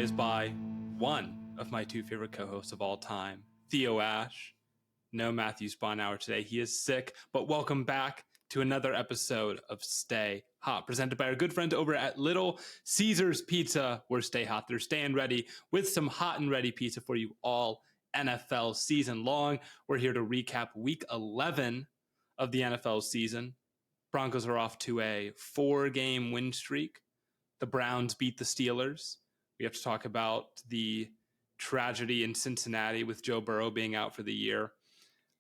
is by one of my two favorite co-hosts of all time, Theo Ash. No Matthew Sponhour today. He is sick, but welcome back to another episode of Stay Hot, presented by our good friend over at Little Caesars Pizza, where Stay Hot, they're staying ready with some hot and ready pizza for you all NFL season long. We're here to recap week 11 of the NFL season. Broncos are off to a 4-game win streak. The Browns beat the Steelers. We have to talk about the tragedy in Cincinnati with Joe Burrow being out for the year.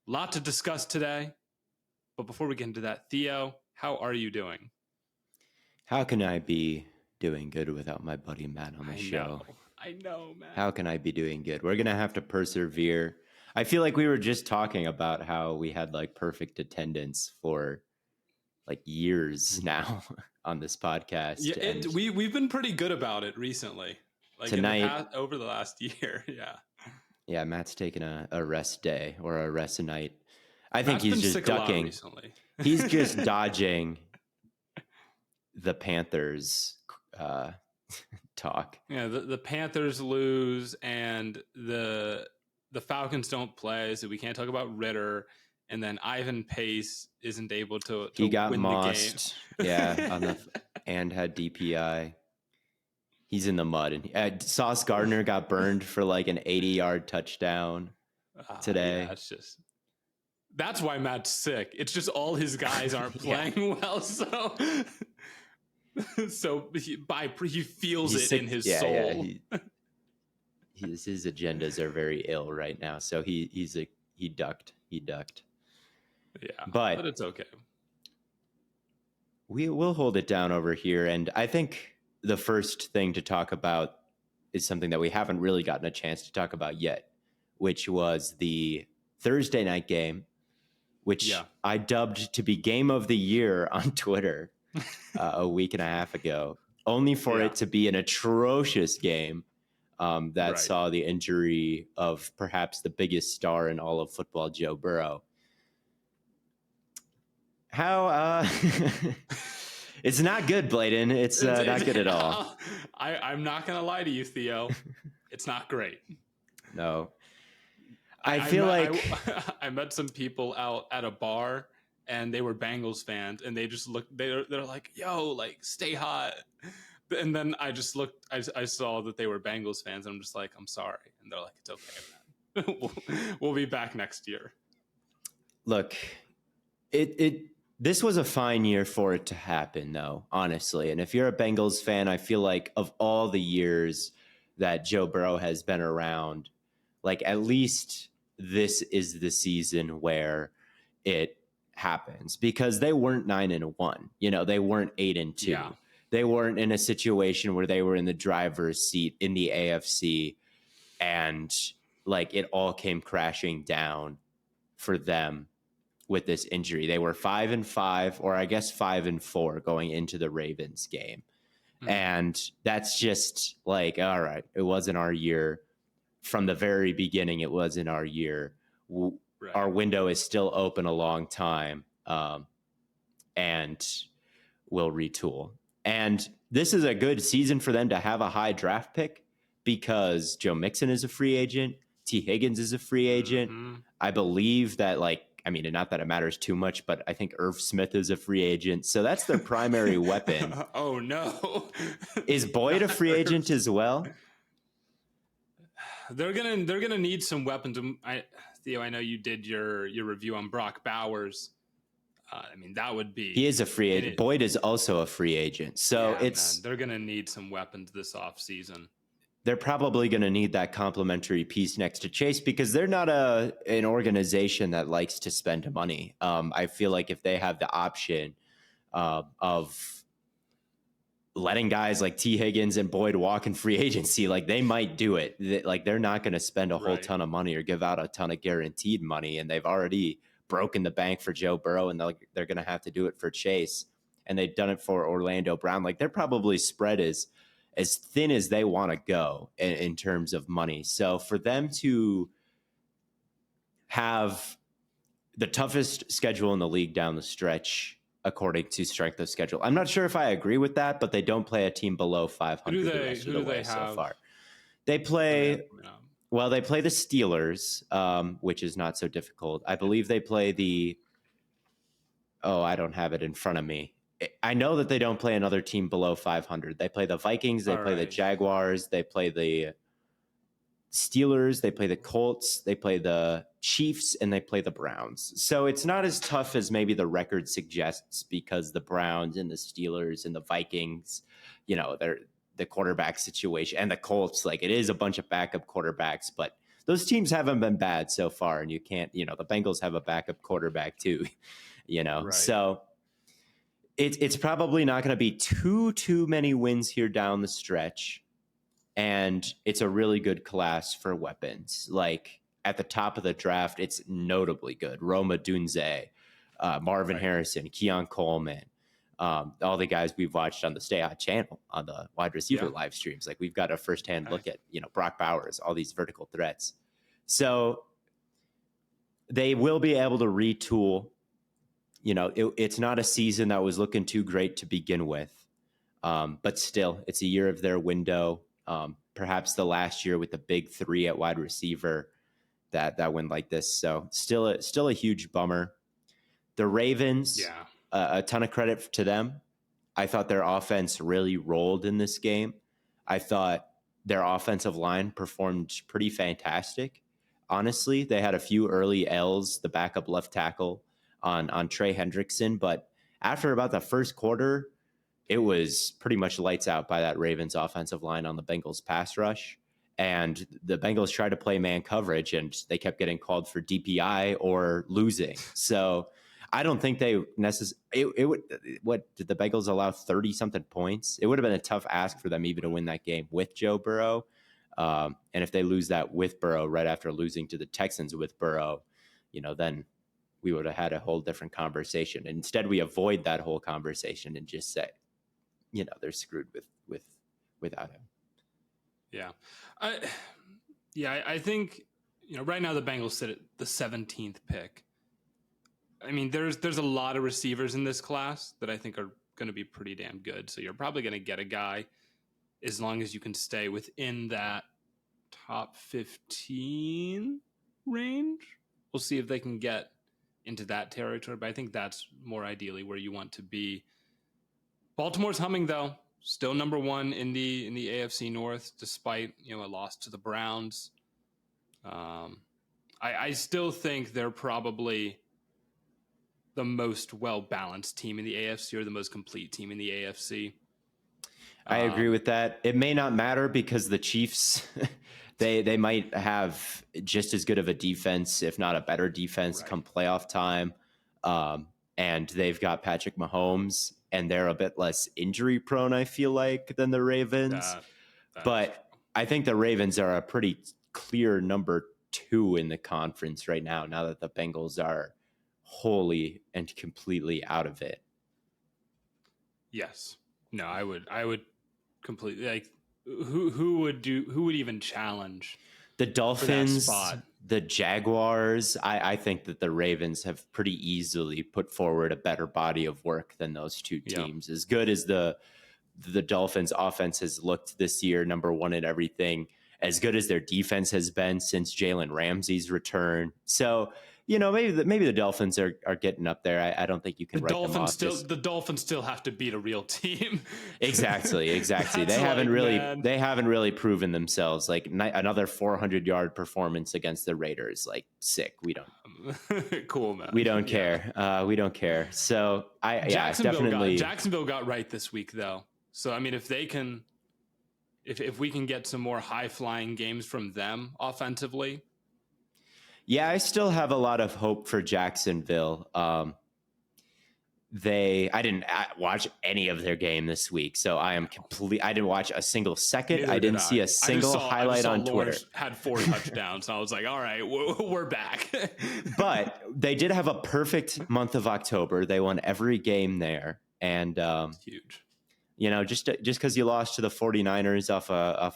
A lot to discuss today. But before we get into that, Theo, how are you doing? How can I be doing good without my buddy Matt on the show? I know, man. How can I be doing good? We're going to have to persevere. I feel like we were just talking about how we had like perfect attendance for like years now on this podcast. Yeah, we've been pretty good about it recently. Like tonight, over the last year, yeah. Yeah, Matt's taking a rest day or a rest night. I think Matt's he's just ducking. He's just dodging the Panthers talk. Yeah, the Panthers lose and the Falcons don't play, so we can't talk about Ritter. And then Ivan Pace isn't able to he got win mossed, the game. Yeah, and had DPI. He's in the mud. And Sauce Gardner got burned for like an 80-yard touchdown today. Yeah, that's why Matt's sick. It's just all his guys aren't playing well, so he feels He's it sick. in his soul. Yeah, his agendas are very ill right now, so he ducked. Yeah, but it's okay. We'll hold it down over here, and I think the first thing to talk about is something that we haven't really gotten a chance to talk about yet, which was the Thursday night game, which I dubbed to be Game of the Year on Twitter a week and a half ago, only for it to be an atrocious game that saw the injury of perhaps the biggest star in all of football, Joe Burrow. How it's not good, Blaiden. It's not good at all. I'm not gonna lie to you, Theo. It's not great. No. I feel like I met some people out at a bar and they were Bengals fans and they just looked, they're like, yo, like stay hot. And then I just looked, I saw that they were Bengals fans and I'm just like, I'm sorry. And they're like, it's okay, man. we'll be back next year. Look, this was a fine year for it to happen, though, honestly. And if you're a Bengals fan, I feel like of all the years that Joe Burrow has been around, like at least this is the season where it happens, because they weren't 9-1. You know, they weren't 8-2. Yeah. They weren't in a situation where they were in the driver's seat in the AFC and like it all came crashing down for them with this injury. They were 5-5, or I guess 5-4 going into the Ravens game. And that's just like, all right, it wasn't our year. From the very beginning, it wasn't our year. Our window is still open a long time, and we'll retool. And this is a good season for them to have a high draft pick because Joe Mixon is a free agent. T. Higgins is a free agent. I believe that, like, I mean, not that it matters too much, but I think Irv Smith is a free agent. So that's their primary weapon. Oh, no. Is Boyd a free agent as well? They're gonna need some weapons. Theo, I know you did your review on Brock Bowers. I mean, that would be... He is a free agent. Boyd is also a free agent. So they're going to need some weapons this offseason. They're probably going to need that complementary piece next to Chase because they're not an organization that likes to spend money. I feel like if they have the option of letting guys like T. Higgins and Boyd walk in free agency, like they might do it. Like they're not going to spend a whole ton of money or give out a ton of guaranteed money. And they've already broken the bank for Joe Burrow, and they're going to have to do it for Chase. And they've done it for Orlando Brown. Like they're probably spread as thin as they want to go in terms of money. So for them to have the toughest schedule in the league down the stretch, according to strength of schedule, I'm not sure if I agree with that, but they don't play a team below 500 the rest of the way so far. They play coming up? well. They play the Steelers, which is not so difficult. I believe they play the. Oh, I don't have it in front of me. I know that they don't play another team below 500. They play the Vikings. They All play the right. Jaguars. They play the Steelers. They play the Colts. They play the Chiefs, and they play the Browns. So it's not as tough as maybe the record suggests, because the Browns and the Steelers and the Vikings, they're the quarterback situation, and the Colts, like, it is a bunch of backup quarterbacks, but those teams haven't been bad so far. And you can't, the Bengals have a backup quarterback too, Right. So it's probably not going to be too many wins here down the stretch. And it's a really good class for weapons. Like, at the top of the draft, it's notably good. Roma Dunze, Marvin Harrison, Keon Coleman, all the guys we've watched on the Stay Hot channel on the wide receiver live streams. Like, we've got a firsthand look at, Brock Bowers, all these vertical threats. So they will be able to retool. It's not a season that was looking too great to begin with. But still, it's a year of their window. Perhaps the last year with the big three at wide receiver that went like this. So still a huge bummer. The Ravens, a ton of credit to them. I thought their offense really rolled in this game. I thought their offensive line performed pretty fantastic. Honestly, they had a few early L's, the backup left tackle on Trey Hendrickson. But after about the first quarter, it was pretty much lights out by that Ravens offensive line on the Bengals pass rush. And the Bengals tried to play man coverage, and they kept getting called for DPI or losing. So I don't think they necessarily. What did the Bengals allow? 30-something points. It would have been a tough ask for them even to win that game with Joe Burrow. And if they lose that with Burrow right after losing to the Texans with Burrow, then we would have had a whole different conversation. Instead, we avoid that whole conversation and just say, they're screwed without him. Yeah. I think, right now the Bengals sit at the 17th pick. I mean, there's a lot of receivers in this class that I think are going to be pretty damn good. So you're probably going to get a guy as long as you can stay within that top 15 range. We'll see if they can get into that territory, but I think that's more ideally where you want to be. Baltimore's humming, though. Still number one in the AFC North, despite a loss to the Browns. I still think they're probably the most well-balanced team in the AFC, or the most complete team in the AFC. I agree with that. It may not matter because the Chiefs, they might have just as good of a defense, if not a better defense, come playoff time. And they've got Patrick Mahomes, and they're a bit less injury prone, I feel like, than the Ravens. But I think the Ravens are a pretty clear number 2 in the conference right now that the Bengals are wholly and completely out of it. Yes. No, I would completely, like, who would even challenge the Dolphins, the Jaguars? I think that the Ravens have pretty easily put forward a better body of work than those two teams. As good as the Dolphins offense has looked this year, number 1 in everything, as good as their defense has been since Jalen Ramsey's return. So, maybe the Dolphins are getting up there. I don't think you can write them off. The Dolphins still have to beat a real team. Exactly. They haven't really proven themselves. Like, another 400-yard performance against the Raiders. Like, sick. We don't. Cool, man. We don't care. We don't care. So Jacksonville got right this week, though. So I mean, if they can, if we can get some more high flying games from them offensively. Yeah, I still have a lot of hope for Jacksonville. I didn't watch any of their game this week, so I didn't watch a single second. Neither I didn't see a single highlight on Twitter. Had 4 touchdowns, so I was like, all right, we're back. But they did have a perfect month of October. They won every game there, and huge. Just because you lost to the 49ers off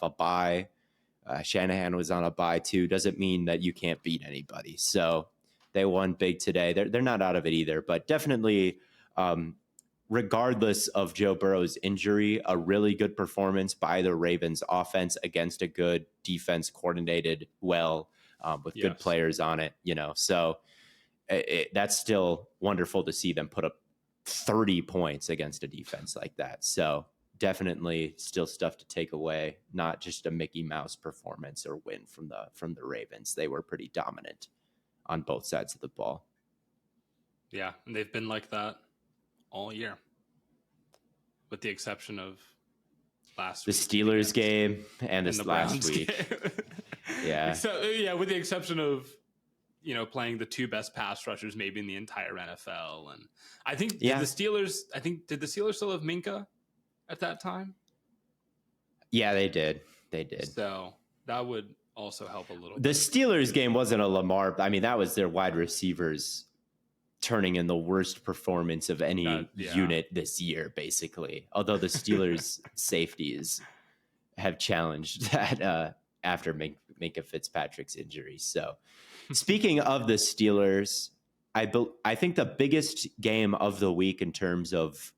a bye. Shanahan was on a bye too. Doesn't mean that you can't beat anybody. So they won big today. They're not out of it either, but definitely regardless of Joe Burrow's injury, a really good performance by the Ravens offense against a good defense, coordinated well, with good players on it, so that's still wonderful to see them put up 30 points against a defense like that. So definitely still stuff to take away, not just a Mickey Mouse performance or win from the Ravens. They were pretty dominant on both sides of the ball. Yeah, and they've been like that all year, with the exception of the Steelers game and this last week. Yeah. So with the exception of playing the two best pass rushers maybe in the entire NFL, and I think did the Steelers still have Minka at that time? Yeah, they did. So that would also help a little. The Steelers game wasn't a Lamar. I mean, that was their wide receivers turning in the worst performance of any unit this year, basically. Although the Steelers safeties have challenged that after Minka Fitzpatrick's injury. So speaking of the Steelers, I think the biggest game of the week in terms of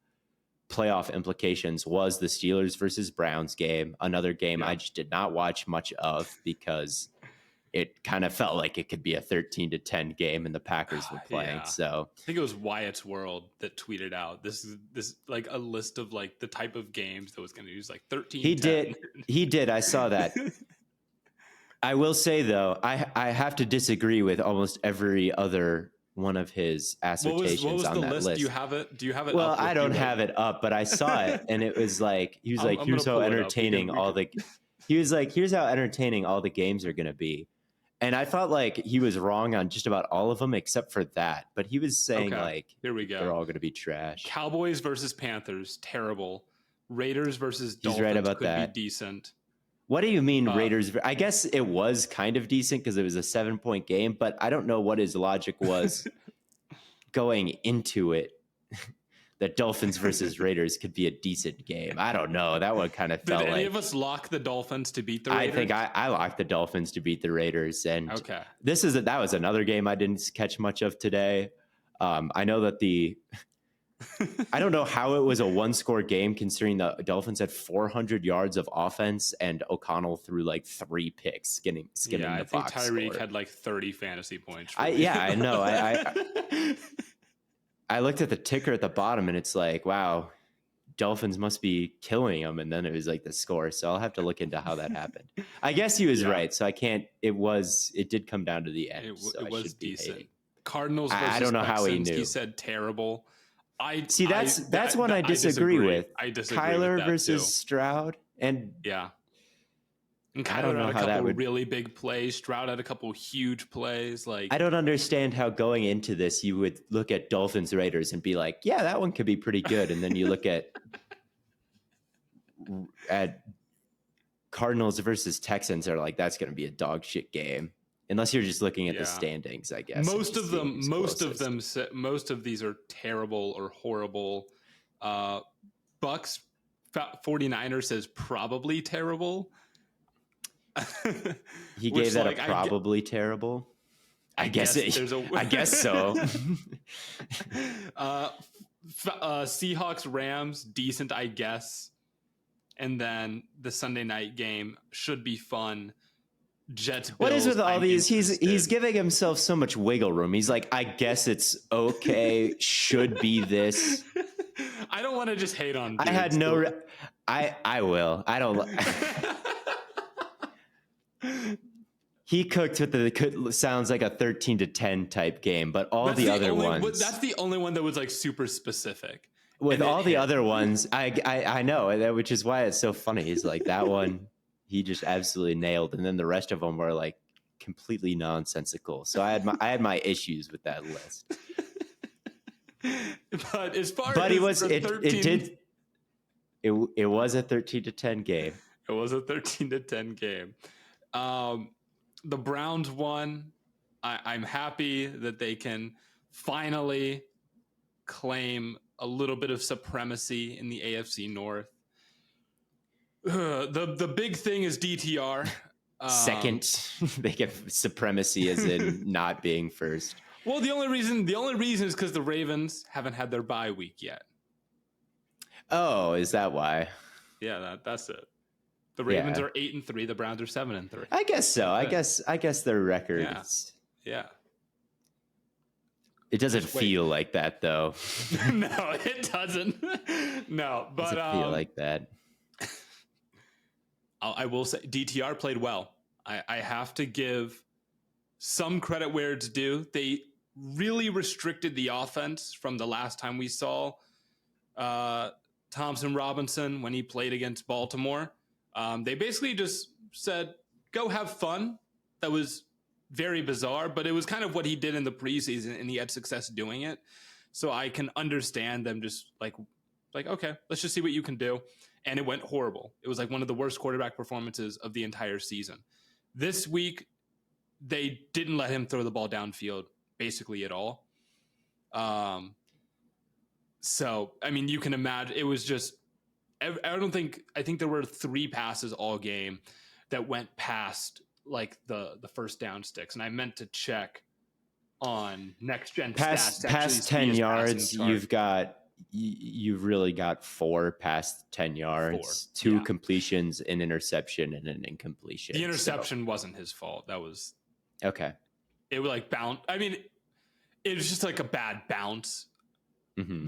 playoff implications was the Steelers versus Browns game. Another game I just did not watch much of because it kind of felt like it could be a 13-10 game and the Packers were playing. Yeah. So I think it was Wyatt's World that tweeted out this like a list of like the type of games that was going to use like 13. He did. I saw that. I will say though, I have to disagree with almost every other one of his assertions what was on that list. Do you have it? Well, up I don't have it up, but I saw it and it was like, he was like, here's how entertaining here's how entertaining all the games are going to be. And I felt like he was wrong on just about all of them except for that. But he was saying here we go. They're all going to be trash. Cowboys versus Panthers, terrible. Raiders versus Dolphins, he's right about could that. be decent. What do you mean Raiders? I guess it was kind of decent because it was a 7-point game, but I don't know what his logic was going into it. That Dolphins versus Raiders could be a decent game. I don't know. That one kind of felt like... Did any of us lock the Dolphins to beat the Raiders? I think I locked the Dolphins to beat the Raiders. And that was another game I didn't catch much of today. I know that I don't know how it was a one-score game considering the Dolphins had 400 yards of offense and O'Connell threw like 3 picks, skimming the box score. I think Tyreek had like 30 fantasy points. I know. I looked at the ticker at the bottom and it's like, wow, Dolphins must be killing them. And then it was like the score. So I'll have to look into how that happened. I guess he was right. So I can't, it did come down to the end. It was decent. Cardinals versus I don't know Texans, how he knew. He said terrible. That's one I disagree with. I disagree Kyler with that versus too. Stroud. And And Kyler I don't know had a how couple that would really big plays. Stroud had a couple huge plays. Like I don't understand how going into this you would look at Dolphins Raiders and be like, yeah, that one could be pretty good. And then you look at Cardinals versus Texans are like, that's going to be a dog shit game. Unless you're just looking at the standings, I guess. Most of these are terrible or horrible. Bucks 49ers says probably terrible. He gave that a probably terrible. I guess so. Seahawks Rams decent, I guess. And then the Sunday night game should be fun. Jets. What Bills, is with all these? He's giving himself so much wiggle room. He's like, I guess it's okay. Should be this. I don't want to just hate on dudes. I had no. I will. I don't. He cooked with sounds like a 13-10 type game, but all the other ones. That's the only one that was like super specific. With all the other ones, I know, which is why it's so funny. He's like that one. He just absolutely nailed, and then the rest of them were like completely nonsensical. So I had my issues with that list. But as far but as it was a 13-10 game. It was a 13-10 game. The Browns won. I'm happy that they can finally claim a little bit of supremacy in the AFC North. The big thing is DTR. Second, they get supremacy as in not being first. Well, the only reason is because the Ravens haven't had their bye week yet. Oh, is that why? Yeah, that's it. The Ravens are 8-3. The Browns are 7-3. I guess so. I guess their record. Yeah. It doesn't feel like that, though. No, it doesn't. No, but doesn't feel like that. I will say DTR played well. I have to give some credit where it's due. They really restricted the offense from the last time we saw Thompson Robinson when he played against Baltimore. They basically just said, go have fun. That was very bizarre, but it was kind of what he did in the preseason, and he had success doing it. So I can understand them just like, okay, let's just see what you can do. And it went horrible. It was like one of the worst quarterback performances of the entire season. This week, they didn't let him throw the ball downfield basically at all. So, I mean, you can imagine it was just, I think there were 3 passes all game that went past like the first down sticks. And I meant to check on next gen past 10 yards. You've really got 4 past 10 yards, 2 completions, an interception, and an incompletion. The interception wasn't his fault. That was okay. It was like bounce. I mean, it was just like a bad bounce. Mm-hmm.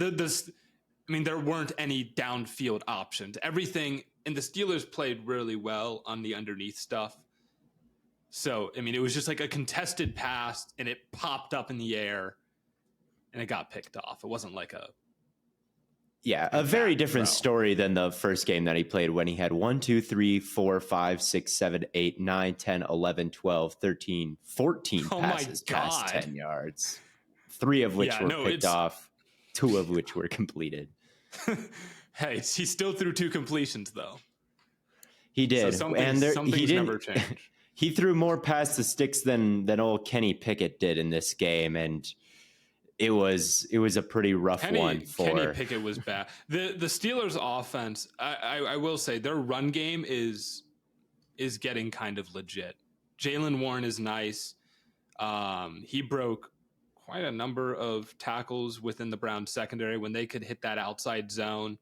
There weren't any downfield options. Everything, and the Steelers played really well on the underneath stuff. So, it was just like a contested pass, and it popped up in the air, and it got picked off. It wasn't like a very different story than the first game that he played when he had 1, 2, 3, 4, 5, 6, 7, 8, 9, 10, 11, 12, 13, 14 passes past 10 yards. 3 of which were picked off, 2 of which were completed. Hey, he still threw 2 completions though. He did. So he didn't never change. He threw more past the sticks than old Kenny Pickett did in this game, and it was a pretty rough one for Kenny Pickett. Was bad. The Steelers offense, I will say, their run game is getting kind of legit. Jaylen Warren is nice. He broke quite a number of tackles within the Browns secondary when they could hit that outside zone.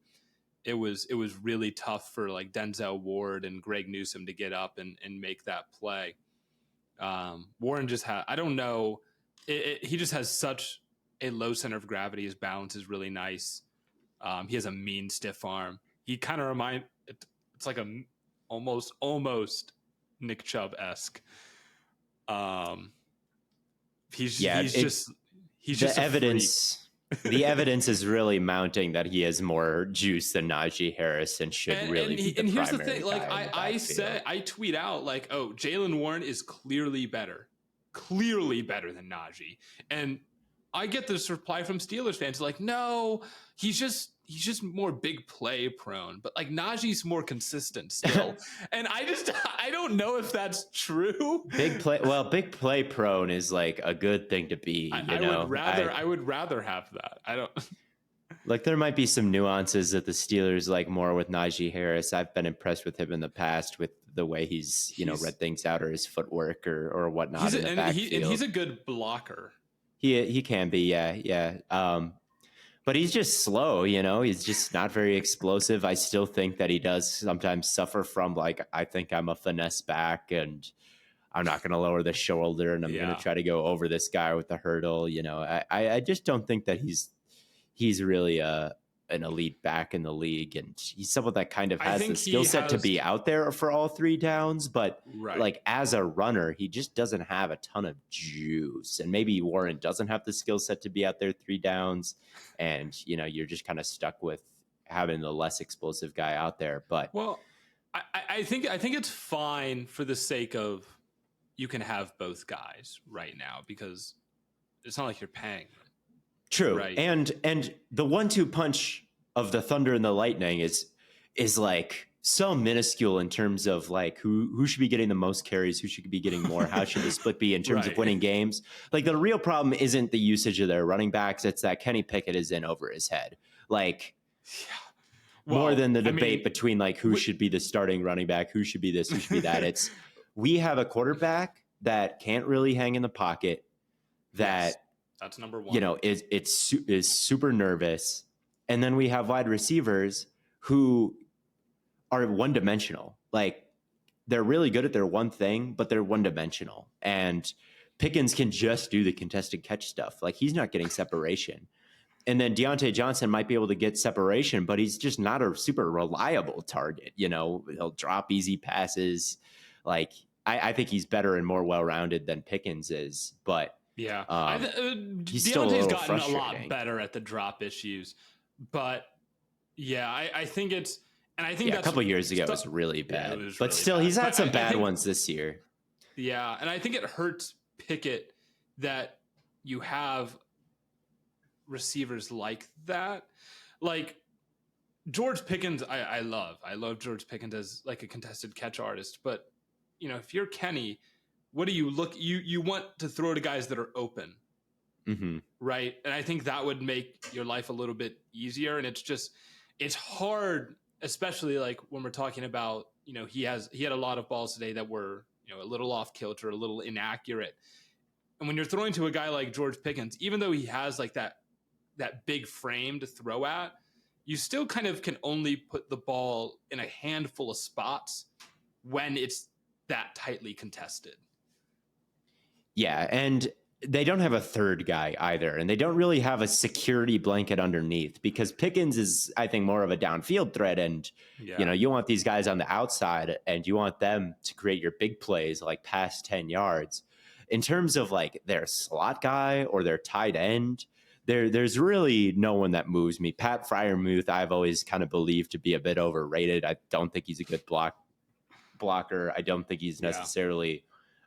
It was really tough for like Denzel Ward and Greg Newsome to get up and make that play. Warren just had, I don't know, he just has such a low center of gravity. His balance is really nice. He has a mean stiff arm. He kind of it's like a almost Nick Chubb-esque. He's just the evidence. The evidence is really mounting that he has more juice than Najee Harris and should really be the here's the primary thing, like guy I tweet out like, oh, Jaylen Warren is clearly better than Najee, and I get this reply from Steelers fans like, no, he's just more big play prone, but like Najee's more consistent still. And I don't know if that's true. Big play prone is like a good thing to be. I would rather have that. I don't like, there might be some nuances that the Steelers like more with Najee Harris. I've been impressed with him in the past with the way he's read things out, or his footwork or whatnot in the backfield. And he's a good blocker. He can be, yeah. But he's just slow, he's just not very explosive. I still think that he does sometimes suffer from like, I think I'm a finesse back and I'm not going to lower the shoulder and I'm going to try to go over this guy with the hurdle. I just don't think that he's really an elite back in the league, and he's someone that kind of has the skill set to be out there for all 3 downs, but like as a runner, he just doesn't have a ton of juice. And maybe Warren doesn't have the skill set to be out there 3 downs, and you're just kind of stuck with having the less explosive guy out there. But I think it's fine for the sake of you can have both guys right now because it's not like you're paying them. True. Right. And the 1-2 punch of the Thunder and the Lightning is like so minuscule in terms of like who should be getting the most carries, who should be getting more, how should the split be in terms of winning games. Like, the real problem isn't the usage of their running backs, it's that Kenny Pickett is in over his head. Like, more than the debate between like who should be the starting running back, who should be this, who should be that. It's, we have a quarterback that can't really hang in the pocket, that that's number one. is super nervous. And then we have wide receivers who are one-dimensional. Like, they're really good at their one thing, but they're one-dimensional. And Pickens can just do the contested catch stuff. Like, he's not getting separation. And then Deontay Johnson might be able to get separation, but he's just not a super reliable target. You know, he'll drop easy passes. Like, I think he's better and more well-rounded than Pickens is. But yeah, he's still Deontay's a gotten a lot frustrating. better at the drop issues. But yeah, I think it's, and I think Yeah, that's a couple years ago it was really bad. it was but really still, bad. he's had But some I bad think, ones this year. Yeah, and I think it hurts Pickett that you have receivers like that. Like George Pickens, I love George Pickens as like a contested catch artist. But you know, if you're Kenny, what do you look? You want to throw to guys that are open, right? And I think that would make your life a little bit easier. And it's hard, especially like when we're talking about, you know, he had a lot of balls today that were, you know, a little off kilter, a little inaccurate. And when you're throwing to a guy like George Pickens, even though he has like that big frame to throw at, you still kind of can only put the ball in a handful of spots when it's that tightly contested. Yeah, and they don't have a third guy either, and they don't really have a security blanket underneath, because Pickens is, I think, more of a downfield threat, and you know, you want these guys on the outside, and you want them to create your big plays like past 10 yards. In terms of like their slot guy or their tight end, there's really no one that moves me. Pat Freiermuth, I've always kind of believed to be a bit overrated. I don't think he's a good blocker. I don't think he's necessarily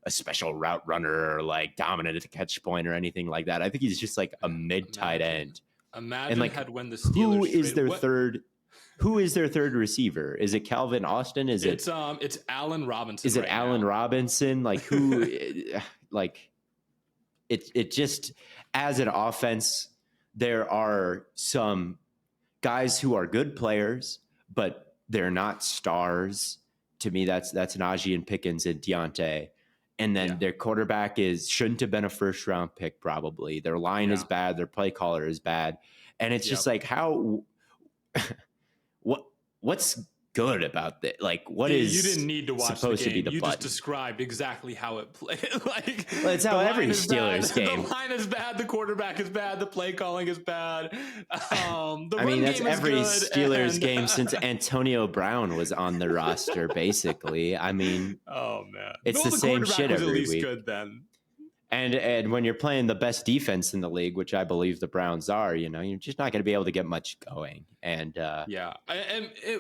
a special route runner or like dominant at the catch point or anything like that. I think he's just like a mid tight end. Imagine and like, had when the Steelers who is their third receiver? Is it Calvin Austin? It's Allen Robinson. Is it Allen Robinson? Like, who? Like, it just, as an offense, there are some guys who are good players, but they're not stars. To me, that's Najee and Pickens and Deontay. And then their quarterback shouldn't have been a first round pick, probably. Their line is bad. Their play caller is bad. And it's just like, what's good about that? Like, what is you didn't need to watch supposed the game. to be the you button? just described exactly how it played. Like, well, it's how every Steelers game. The line is bad. The quarterback is bad. The play calling is bad. That's every Steelers game since Antonio Brown was on the roster, basically. I mean, oh man, it's the same shit every at least week. Good then. And when you're playing the best defense in the league, which I believe the Browns are, you know, you're just not going to be able to get much going. And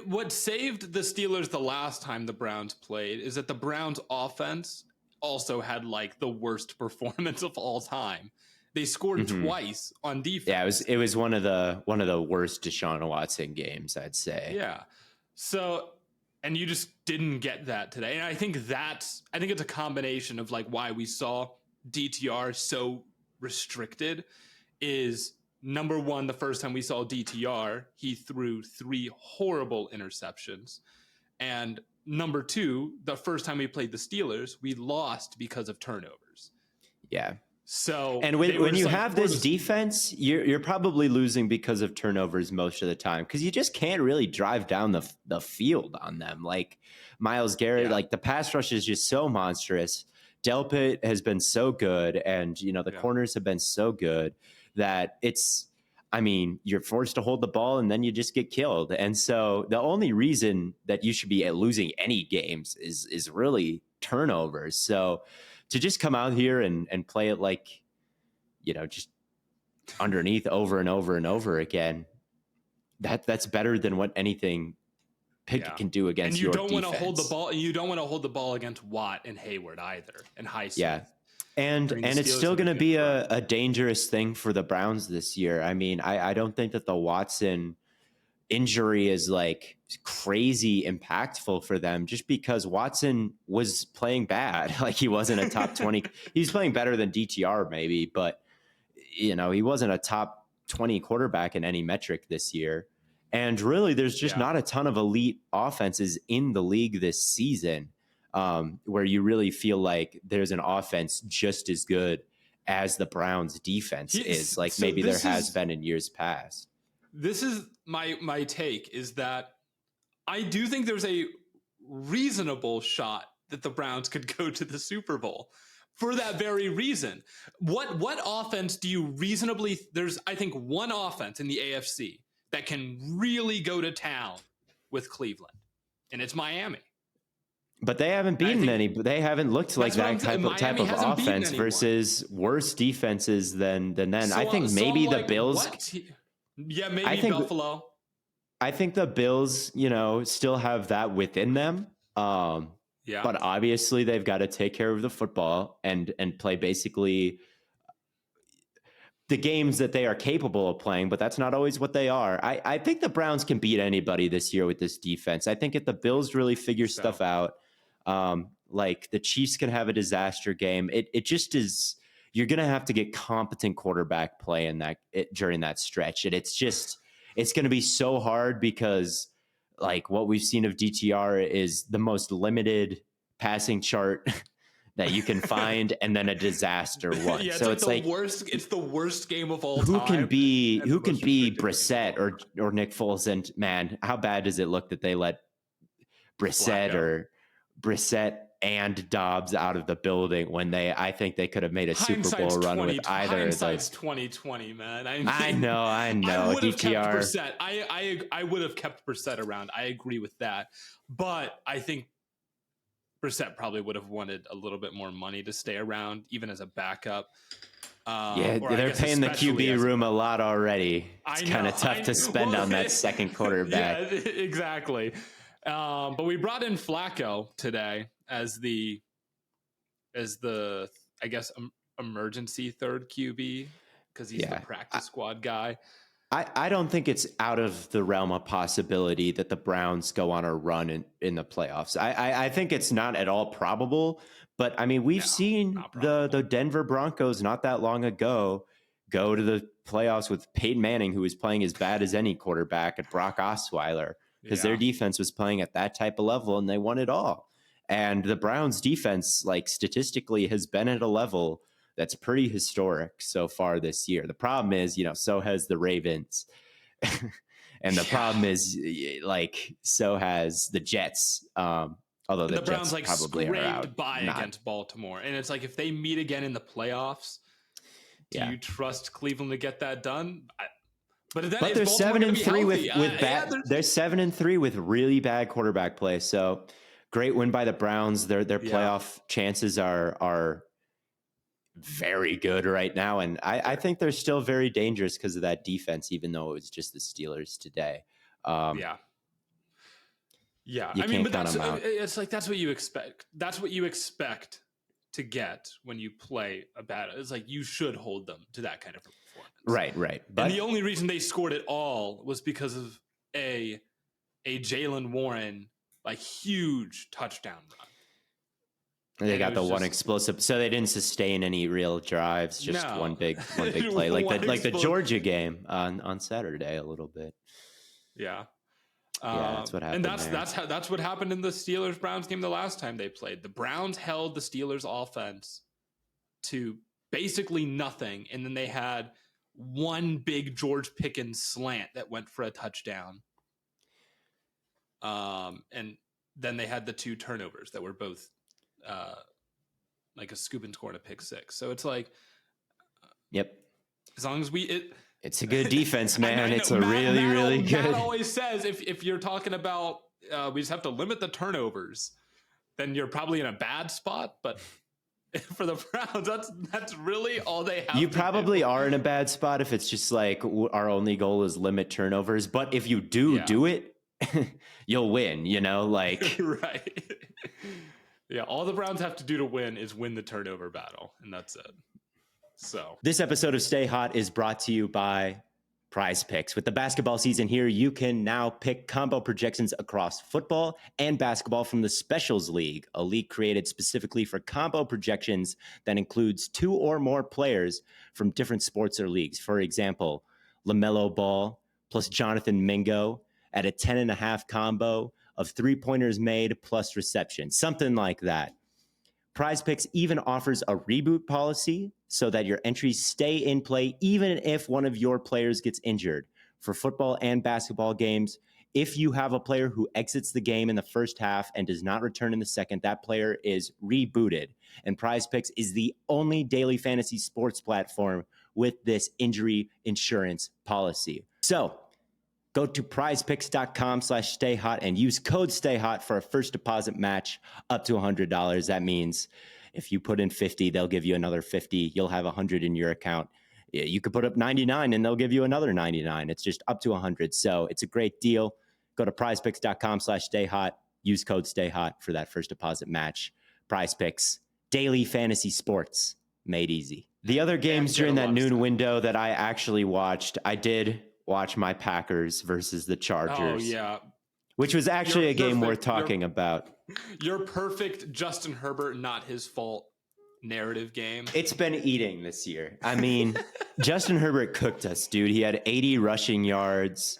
what saved the Steelers the last time the Browns played is that the Browns offense also had like the worst performance of all time. They scored twice on defense. Yeah, it was one of the worst Deshaun Watson games, I'd say. Yeah. So, and you just didn't get that today. And I think it's a combination of like why we saw DTR so restricted is, number one, the first time we saw DTR, he threw 3 horrible interceptions. And number two, the first time we played the Steelers, we lost because of turnovers. Yeah. So, and when you have this defense, you're probably losing because of turnovers most of the time, because you just can't really drive down the field on them. Like Myles Garrett, like the pass rush is just so monstrous. Delpit has been so good, and you know the corners have been so good that you're forced to hold the ball and then you just get killed. And so the only reason that you should be losing any games is really turnovers. So to just come out here and play it like, you know, just underneath over and over and over again, that's better than what anything Pickett can do against your defense. Want to hold the ball. You don't want to hold the ball against Watt and Hayward either, and Highsmith. Yeah. And it's still going to be a dangerous thing for the Browns this year. I mean, I don't think that the Watson injury is like crazy impactful for them, just because Watson was playing bad. Like, he wasn't a top 20. He was playing better than DTR maybe, but you know, he wasn't a top 20 quarterback in any metric this year. And really, there's just not a ton of elite offenses in the league this season, where you really feel like there's an offense just as good as the Browns' defense maybe there has been in years past. This is my take, is that I do think there's a reasonable shot that the Browns could go to the Super Bowl for that very reason. What offense do you reasonably? There's, I think, one offense in the AFC that can really go to town with Cleveland, and it's Miami. But they haven't beaten any. They haven't looked like that type of offense versus worse defenses than then. I think maybe the Bills. Yeah, maybe Buffalo. I think the Bills, still have that within them. But obviously they've got to take care of the football and play basically the games that they are capable of playing, but that's not always what they are. I think the Browns can beat anybody this year with this defense. I think if the Bills really figure stuff out, like the Chiefs can have a disaster game. It just is, you're going to have to get competent quarterback play during that stretch. And it's going to be so hard because like what we've seen of DTR is the most limited passing chart that you can find, and then a disaster one. Yeah, so it's like the worst. It's the worst game of all time. Who can be Brissett or Nick Foles? And man, how bad does it look that they let Brissett and Dobbs out of the building when I think they could have made a Super Bowl run with either. Hindsight's 2020, man. I know. I would have kept DTR. Brissett. I would have kept Brissett around. I agree with that, but I think Brissett probably would have wanted a little bit more money to stay around, even as a backup. They're paying the QB room a lot already. It's kind of tough to spend on that second quarterback. Yeah, exactly. But we brought in Flacco today as the I guess emergency third QB because he's the practice squad guy. I don't think it's out of the realm of possibility that the Browns go on a run in the playoffs. I think it's not at all probable, but I mean, we've seen the Denver Broncos not that long ago go to the playoffs with Peyton Manning, who was playing as bad as any quarterback, and Brock Osweiler, because their defense was playing at that type of level and they won it all. And the Browns defense, like statistically, has been at a level that's pretty historic so far this year. The problem is, so has the Ravens. And the problem is, like, so has the Jets. Although the Browns Jets probably are out against Baltimore. And it's like, if they meet again in the playoffs, do you trust Cleveland to get that done? But they're 7-3 with bad. They're 7-3 with really bad quarterback play. So great win by the Browns. Their playoff chances are very good right now, and I think they're still very dangerous because of that defense, even though it was just the Steelers today. I mean, but it's like that's what you expect. That's what you expect to get when you play a bad. It's like you should hold them to that kind of performance. Right. But the only reason they scored it all was because of a Jaylen Warren like huge touchdown run. They got the one explosive, so they didn't sustain any real drives. Just one big play, like the Georgia game on Saturday, a little bit. Yeah, that's what happened. And that's what happened in the Steelers Browns game the last time they played. The Browns held the Steelers offense to basically nothing, and then they had one big George Pickens slant that went for a touchdown. And then they had the two turnovers that were both like a scoop and score and a pick six. So it's like, as long as it's a good defense, man. It's really good. Matt always says if you're talking about we just have to limit the turnovers, then you're probably in a bad spot. But for the Browns, that's really all they have. You probably are in a bad spot if it's just like our only goal is limit turnovers. But if you do it, you'll win. Like right. Yeah, all the Browns have to do to win is win the turnover battle, and that's it. So this episode of Stay Hot is brought to you by Prize Picks. With the basketball season here, you can now pick combo projections across football and basketball from the Specials League, a league created specifically for combo projections that includes two or more players from different sports or leagues. For example, LaMelo Ball plus Jonathan Mingo at a 10.5 combo of 3-pointers made plus reception, something like that. Prize Picks even offers a reboot policy so that your entries stay in play even if one of your players gets injured. For football and basketball games, if you have a player who exits the game in the first half and does not return in the second, that player is rebooted. And Prize Picks is the only daily fantasy sports platform with this injury insurance policy. So go to prizepicks.com/stayhot and use code STAYHOT for a first deposit match up to $100. That means if you put in 50, they'll give you another 50. You'll have 100 in your account. You could put up 99 and they'll give you another 99. It's just up to 100. So it's a great deal. Go to prizepicks.com/stayhot. Use code STAYHOT for that first deposit match. Prize Picks, daily fantasy sports made easy. The other games during that noon window that I actually watched, I did watch my Packers versus the Chargers. Oh, yeah. Which was actually a game worth talking about. Your perfect Justin Herbert, not his fault narrative game. It's been eating this year. I mean, Justin Herbert cooked us, dude. He had 80 rushing yards.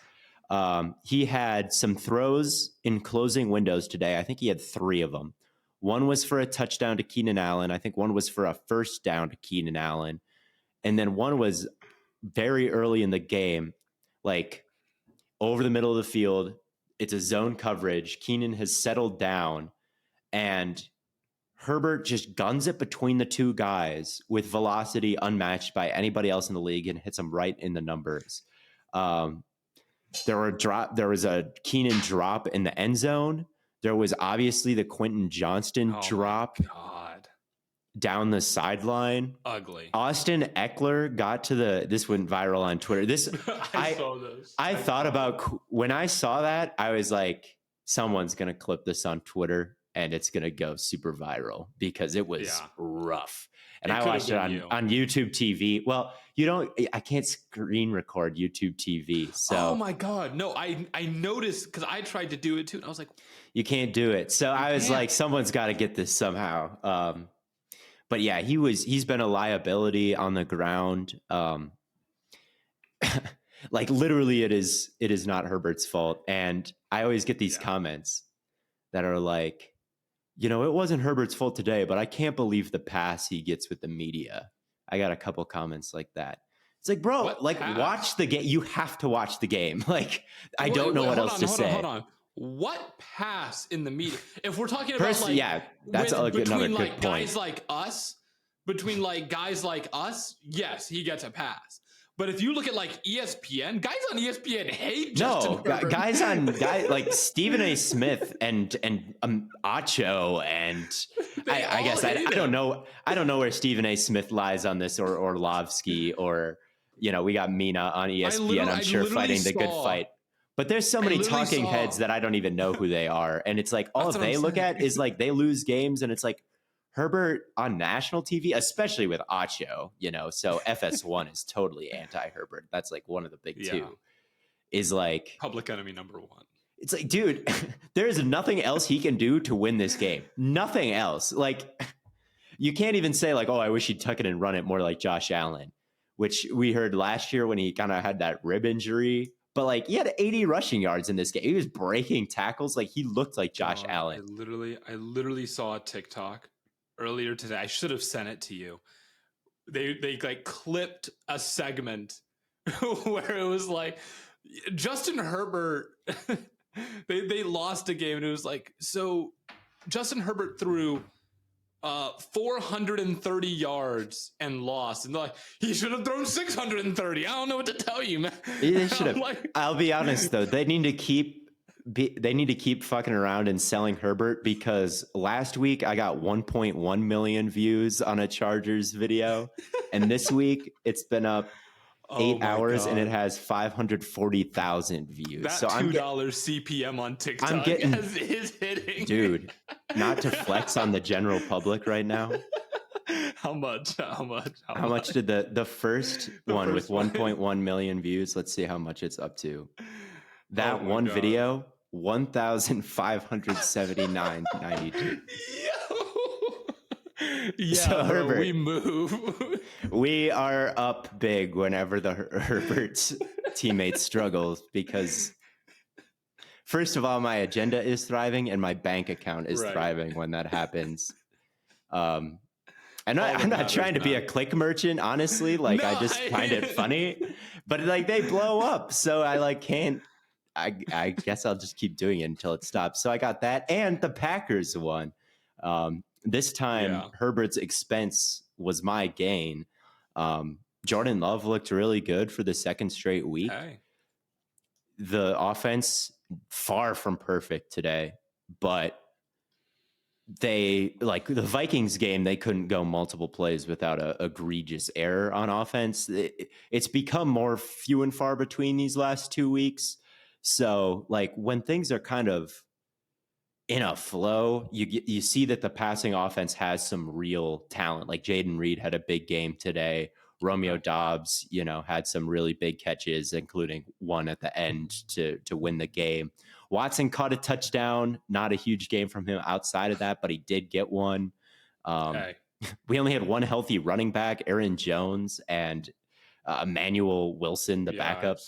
He had some throws in closing windows today. I think he had 3 of them. One was for a touchdown to Keenan Allen. I think one was for a first down to Keenan Allen. And then one was very early in the game, like over the middle of the field. It's a zone coverage. Keenan has settled down, and Herbert just guns it between the 2 guys with velocity unmatched by anybody else in the league and hits them right in the numbers. There was a Keenan drop in the end zone. There was obviously the Quentin Johnston drop down the sideline. Ugly. Austin Eckler got to this went viral on Twitter. I saw this. I thought about when I saw that, I was like, someone's going to clip this on Twitter and it's going to go super viral because it was rough. And I watched it on YouTube TV. Well, I can't screen record YouTube TV. So oh my God. No, I noticed because I tried to do it too. And I was like, you can't do it. So I was like, someone's got to get this somehow. But yeah, he's been a liability on the ground. Like literally it is not Herbert's fault. And I always get these comments that are like, it wasn't Herbert's fault today, but I can't believe the pass he gets with the media. I got a couple comments like that. It's like, bro, watch the game. You have to watch the game. Like, I don't know what else to say. Hold on. What pass in the media? If we're talking about that's another good point. Guys like us, yes, he gets a pass. But if you look at like ESPN, guys on ESPN hate Justin Herbert. guys like Stephen A. Smith and Acho and I guess I don't know where Stephen A. Smith lies on this or Orlovsky or we got Mina on ESPN. I'm sure fighting the good fight. But there's so many talking heads that I don't even know who they are, and it's like all they look at is like they lose games, and it's like Herbert on national TV, especially with Acho, so FS1 is totally anti-Herbert. That's like one of the big two is like public enemy number 1. It's like, dude, there is nothing else he can do to win this game. Nothing else. Like you can't even say like, oh, I wish he'd tuck it and run it more like Josh Allen, which we heard last year when he kind of had that rib injury. But like he had 80 rushing yards in this game. He was breaking tackles. Like he looked like Josh Allen. I literally saw a TikTok earlier today. I should have sent it to you. They like clipped a segment where it was like Justin Herbert. they lost a game and it was like, so Justin Herbert threw 430 yards and lost, and they're like, he should have thrown 630. I don't know what to tell you, man. They should have. I'll be honest though, they need to keep fucking around and selling Herbert, because last week I got 1.1 million views on a Chargers video, and this week it's been up 8 hours and it has 540,000 views. That so $2 CPM on TikTok is hitting. Dude, not to flex on the general public right now. How much did the first one with 1.1 million views? Let's see how much it's up to. That one video, 1,579.92. Yeah, so Herbert, we move. We are up big whenever the Herbert's teammates struggle, because first of all, my agenda is thriving and my bank account is thriving when that happens. And I'm not trying to be a click merchant, honestly. Like, I just find it funny, but like they blow up, so I like can't I guess I'll just keep doing it until it stops. So I got that, and the Packers won. This time, Herbert's expense was my gain. Jordan Love looked really good for the second straight week. Okay. The offense, far from perfect today, but they, like the Vikings game, they couldn't go multiple plays without a egregious error on offense. It's become more few and far between these last 2 weeks. So like when things are kind of in a flow, you see that the passing offense has some real talent. Like Jaden Reed had a big game today. Romeo Dobbs, had some really big catches, including one at the end to win the game. Watson caught a touchdown. Not a huge game from him outside of that, but he did get one. We only had one healthy running back, Aaron Jones, and Emmanuel Wilson, the backup,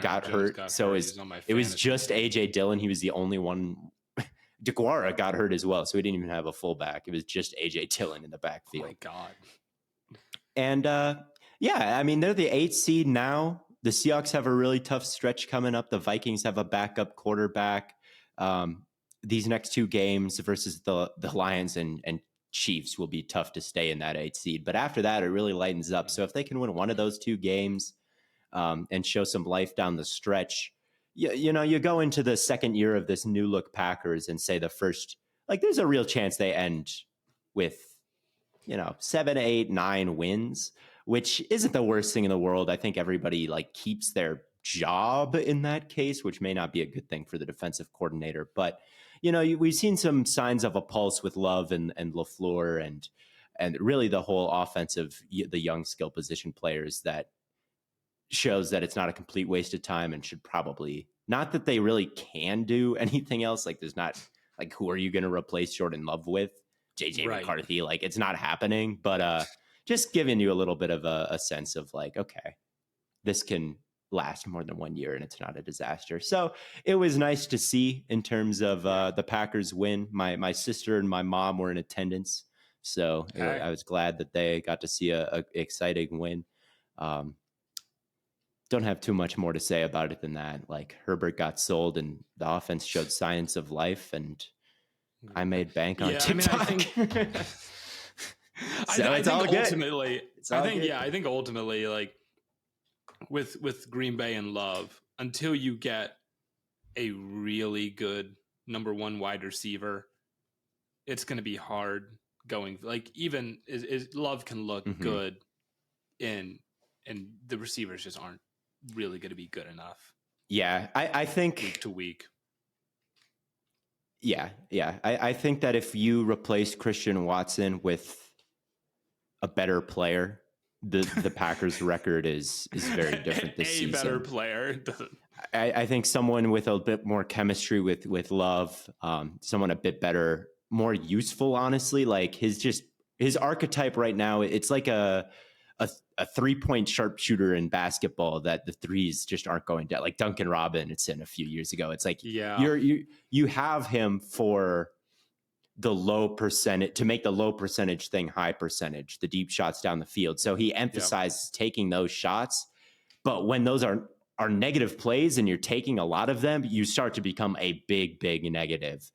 got hurt. So it was just A.J. Dillon. He was the only one. DeGuara got hurt as well, so we didn't even have a fullback. It was just A.J. Dillon in the backfield. Oh, my God. And, they're the 8th seed now. The Seahawks have a really tough stretch coming up. The Vikings have a backup quarterback. These next 2 games versus the Lions and Chiefs will be tough to stay in that 8th seed. But after that, it really lightens up. So if they can win one of those 2 games and show some life down the stretch, you go into the second year of this new look Packers and say the first, there's a real chance they end with, 7, 8, 9 wins, which isn't the worst thing in the world. I think everybody keeps their job in that case, which may not be a good thing for the defensive coordinator. But, we've seen some signs of a pulse with Love and LaFleur and really the whole offensive, the young skill position players that shows that it's not a complete waste of time and should probably, not that they really can do anything else. There's not, who are you going to replace Jordan Love with? JJ McCarthy. It's not happening, but just giving you a little bit of a sense of okay, this can last more than 1 year and it's not a disaster. So it was nice to see in terms of the Packers win. My sister and my mom were in attendance, so I was glad that they got to see a exciting win. Don't have too much more to say about it than that. Herbert got sold and the offense showed signs of life, and I made bank on TikTok. I think ultimately, with Green Bay and Love, until you get a really good number 1 wide receiver, it's going to be hard going. Even Love can look good and the receivers just aren't really going to be good enough. Yeah, I think week to week. Yeah. I think that if you replace Christian Watson with a better player, the Packers' record is very different this season. A better player. I think someone with a bit more chemistry with Love, someone a bit better, more useful, honestly. His archetype right now, it's like a 3-point sharpshooter in basketball that the threes just aren't going down, like Duncan Robinson a few years ago. It's you have him for the low percentage, to make the low percentage thing high percentage, the deep shots down the field. So he emphasizes taking those shots, but when those are negative plays and you're taking a lot of them, you start to become a big negative.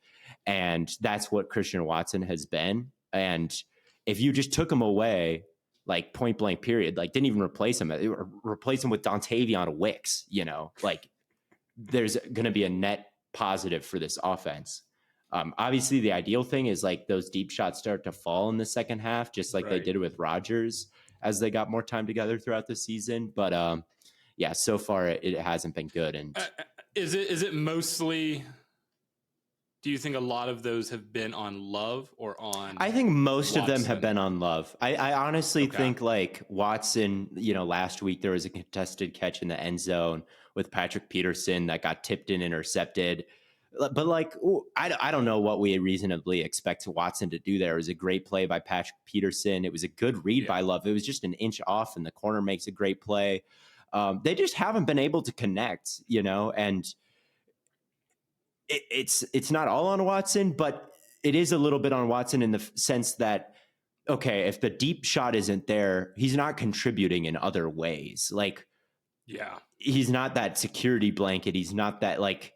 And that's what Christian Watson has been. And if you just took him away, point blank period, didn't even replace him with Dontavion Wicks, there's going to be a net positive for this offense. Obviously the ideal thing is those deep shots start to fall in the second half, just they did with Rodgers as they got more time together throughout the season. But so far it hasn't been good. And is it mostly, do you think a lot of those have been on Love or on I think most Watson? Of them have been on Love. I honestly think Watson, last week there was a contested catch in the end zone with Patrick Peterson that got tipped and intercepted. But I don't know what we reasonably expect Watson to do there. It was a great play by Patrick Peterson. It was a good read by Love. It was just an inch off and the corner makes a great play. They just haven't been able to connect, and it's not all on Watson, but it is a little bit on Watson in the sense that, okay, if the deep shot isn't there, he's not contributing in other ways. Yeah. He's not that security blanket. He's not that, like,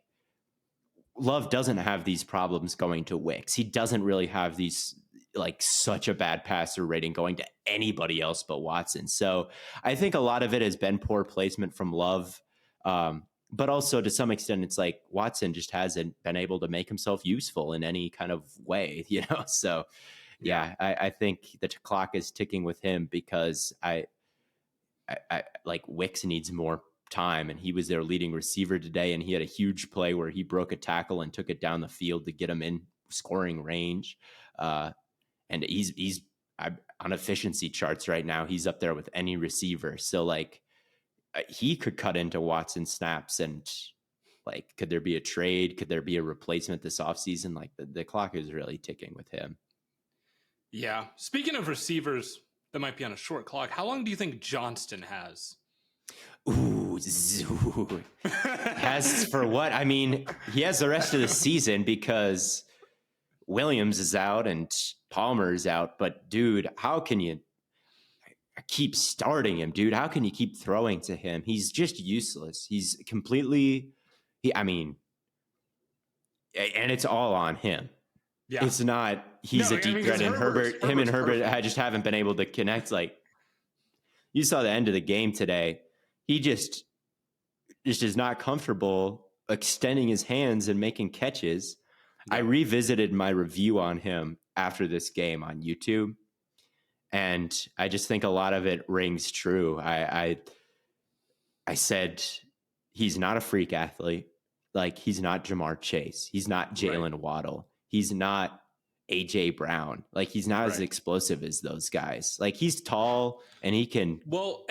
Love doesn't have these problems going to Wicks. He doesn't really have these, like, such a bad passer rating going to anybody else but Watson. So I think a lot of it has been poor placement from Love. But also to some extent, it's like Watson just hasn't been able to make himself useful in any kind of way, So yeah, I think the clock is ticking with him because I like Wicks needs more time, and he was their leading receiver today, and he had a huge play where he broke a tackle and took it down the field to get him in scoring range. And he's on efficiency charts right now. He's up there with any receiver. So like he could cut into Watson snaps, and like, could there be a trade? Could there be a replacement this offseason? Like the clock is really ticking with him. Yeah. Speaking of receivers that might be on a short clock, how long do you think Johnston has? Ooh, has for what? I mean, he has the rest of the season because Williams is out and Palmer is out. But dude, how can you keep starting him, dude? How can you keep throwing to him? He's just useless. He's completely, and it's all on him. Yeah. It's not, he's a deep threat, and Herbert just haven't been able to connect. Like, you saw the end of the game today. He just is not comfortable extending his hands and making catches. Yeah. I revisited my review on him after this game on YouTube, and I just think a lot of it rings true. I said he's not a freak athlete. Like, he's not Jamar Chase. He's not Jalen Waddle. He's not AJ Brown. Like, he's not as explosive as those guys. Like, he's tall and he can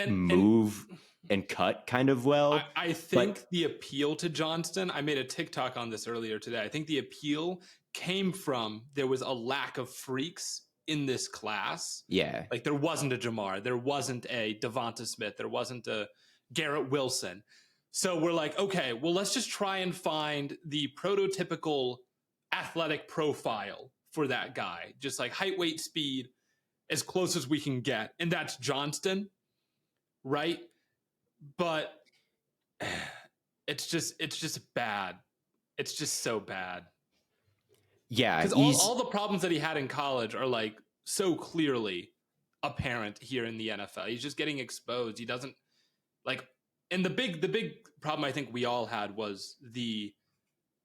move and cut kind of well. I think the appeal to Johnston, I made a TikTok on this earlier today. I think the appeal came from there was a lack of freaks in this class. Yeah. Like, there wasn't a Jamar. There wasn't a Devonta Smith. There wasn't a Garrett Wilson. So we're like, okay, well, let's just try and find the prototypical athletic profile for that guy. Just like height, weight, speed, as close as we can get. And that's Johnston, right? But it's just bad. It's just so bad. Yeah. Because all the problems that he had in college are like so clearly apparent here in the NFL. He's just getting exposed. He doesn't like, and the big problem I think we all had was the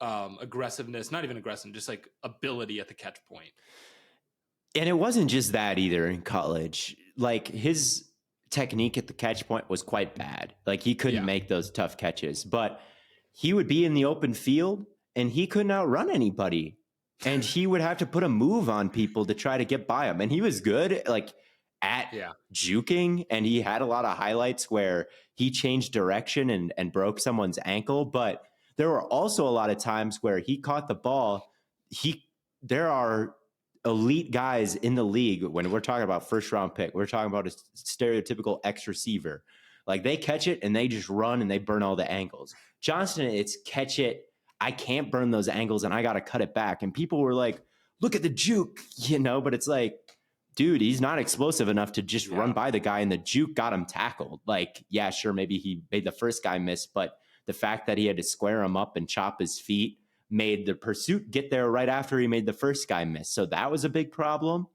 aggressiveness, not even aggressive, just like ability at the catch point. And it wasn't just that either in college. Like, his technique at the catch point was quite bad. Like, he couldn't make those tough catches, but he would be in the open field and he couldn't outrun anybody. And he would have to put a move on people to try to get by him. And he was good, like, at juking, and he had a lot of highlights where he changed direction and broke someone's ankle. But there were also a lot of times where he caught the ball. There are elite guys in the league. When we're talking about first round pick, we're talking about a stereotypical X receiver. Like, they catch it and they just run and they burn all the angles. Johnston, it's catch it, I can't burn those angles and I got to cut it back. And people were like, look at the juke, but it's like, dude, he's not explosive enough to just run by the guy, and the juke got him tackled. Like, yeah, sure, maybe he made the first guy miss, but the fact that he had to square him up and chop his feet made the pursuit get there right after he made the first guy miss. So that was a big problem.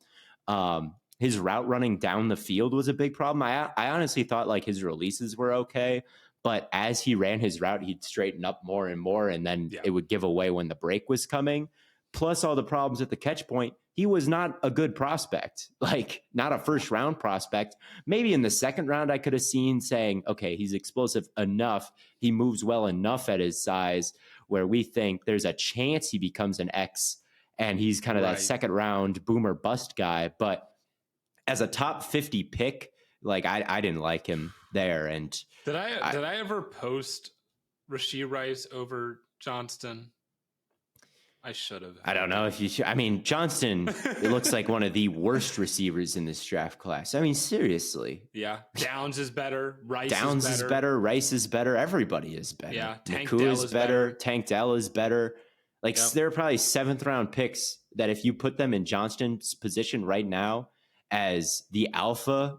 His route running down the field was a big problem. I honestly thought, like, his releases were okay, but as he ran his route, he'd straighten up more and more, and then it would give away when the break was coming. Plus all the problems at the catch point, he was not a good prospect, like, not a first round prospect. Maybe in the second round, I could have seen saying, okay, he's explosive enough. He moves well enough at his size where we think there's a chance he becomes an X, and he's kind of that second round boomer bust guy. But as a top 50 pick, like, I didn't like him there. And did I ever post Rashee Rice over Johnston? I should have. I don't know if you should. I mean, Johnston, it looks like one of the worst receivers in this draft class. I mean, seriously. Yeah. Downs is better. Rice is better. Rice is better. Everybody is better. Yeah. Nakua is better. Tank Dell is better. Like, there are probably 7th round picks that if you put them in Johnston's position right now as the alpha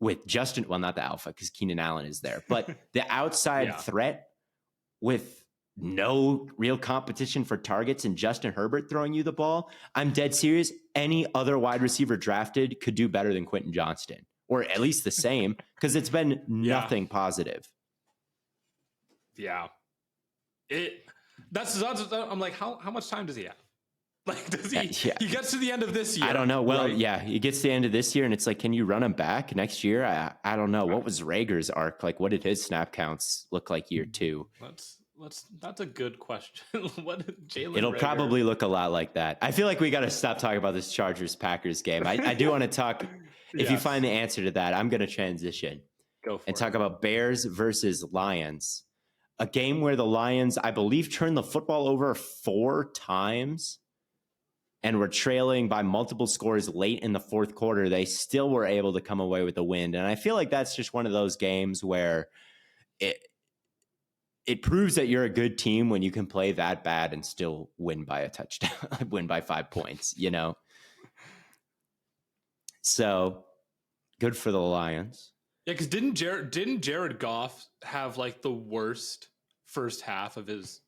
with Justin, well, not the alpha because Keenan Allen is there, but the outside threat with no real competition for targets and Justin Herbert throwing you the ball, I'm dead serious. Any other wide receiver drafted could do better than Quentin Johnston, or at least the same, because it's been nothing positive. Yeah. I'm like, how much time does he have? Like, does he gets to the end of this year? I don't know. Well, right? Yeah, he gets to the end of this year, and it's like, can you run him back next year? I don't know. What was Rager's arc? Like, what did his snap counts look like year 2? That's a good question. What did Jalen It'll Reagor... probably look a lot like that. I feel like we got to stop talking about this Chargers-Packers game. I do want to talk. If you find the answer to that, I'm going to transition and talk about Bears versus Lions. A game where the Lions, I believe, turned the football over 4 times and were trailing by multiple scores late in the fourth quarter. They still were able to come away with a win. And I feel like that's just one of those games where it proves that you're a good team when you can play that bad and still win by a touchdown, win by 5 points, you know? So good for the Lions. Yeah, because didn't Jared Goff have like the worst first half of his?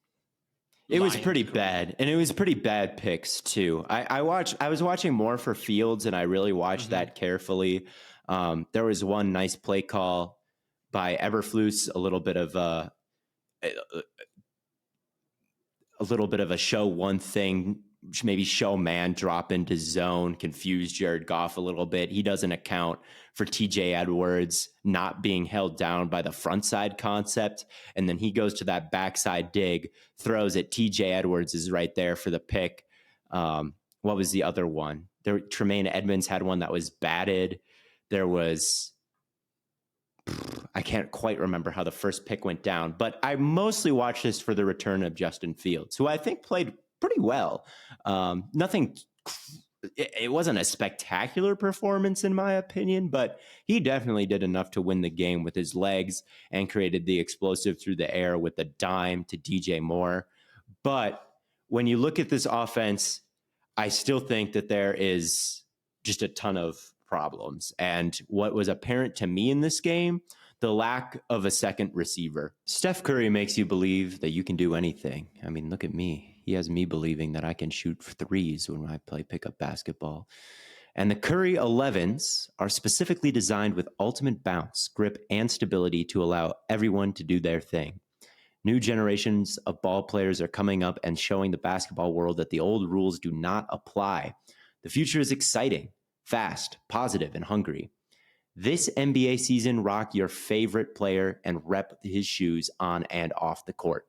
It was pretty bad, and it was pretty bad picks too. I was watching more for Fields, and I really watched that carefully. There was one nice play call by Eberflus, a little bit of a show one thing, maybe show man drop into zone, confuse Jared Goff a little bit. He doesn't account for TJ Edwards not being held down by the front side concept. And then he goes to that backside dig, throws it. TJ Edwards is right there for the pick. What was the other one? Tremaine Edmonds had one that was batted. There was, I can't quite remember how the first pick went down, but I mostly watched this for the return of Justin Fields, who I think played pretty well. It wasn't a spectacular performance in my opinion, but he definitely did enough to win the game with his legs and created the explosive through the air with the dime to DJ Moore. But when you look at this offense, I still think that there is just a ton of problems. And what was apparent to me in this game, the lack of a second receiver. Steph Curry makes you believe that you can do anything. I mean, look at me. He has me believing that I can shoot threes when I play pickup basketball. And the Curry 11s are specifically designed with ultimate bounce, grip, and stability to allow everyone to do their thing. New generations of ball players are coming up and showing the basketball world that the old rules do not apply. The future is exciting, fast, positive, and hungry. This NBA season, rock your favorite player and rep his shoes on and off the court.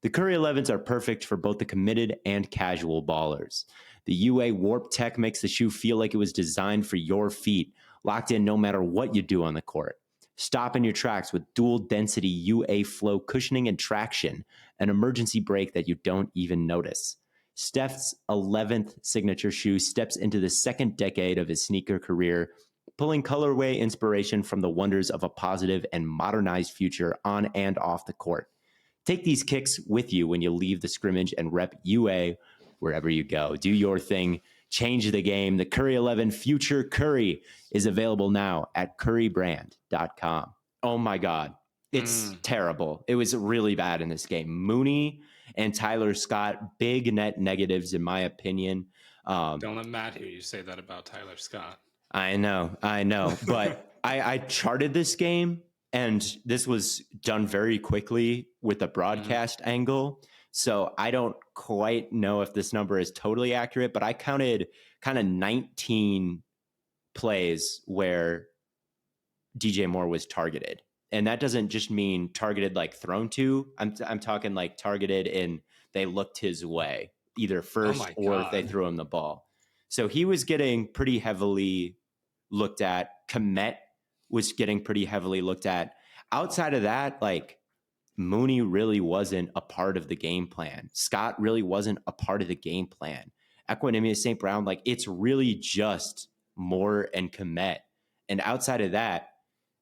The Curry 11s are perfect for both the committed and casual ballers. The UA Warp Tech makes the shoe feel like it was designed for your feet, locked in no matter what you do on the court. Stop in your tracks with dual density UA flow cushioning and traction, an emergency brake that you don't even notice. Steph's 11th signature shoe steps into the second decade of his sneaker career, pulling colorway inspiration from the wonders of a positive and modernized future on and off the court. Take these kicks with you when you leave the scrimmage and rep UA wherever you go. Do your thing. Change the game. The Curry 11 Future Curry is available now at currybrand.com. Oh my God. It's terrible. It was really bad in this game. Mooney and Tyler Scott, big net negatives in my opinion. Don't let Matt hear you say that about Tyler Scott. I know. But I charted this game, and this was done very quickly with a broadcast angle. So I don't quite know if this number is totally accurate, but I counted kind of 19 plays where DJ Moore was targeted. And that doesn't just mean targeted like thrown to. I'm talking like targeted in they looked his way, either first or if they threw him the ball. So he was getting pretty heavily looked at. Komet was getting pretty heavily looked at. Outside of that, like Mooney really wasn't a part of the game plan. Scott really wasn't a part of the game plan. Equanimous St. Brown, like it's really just Moore and Komet. And outside of that,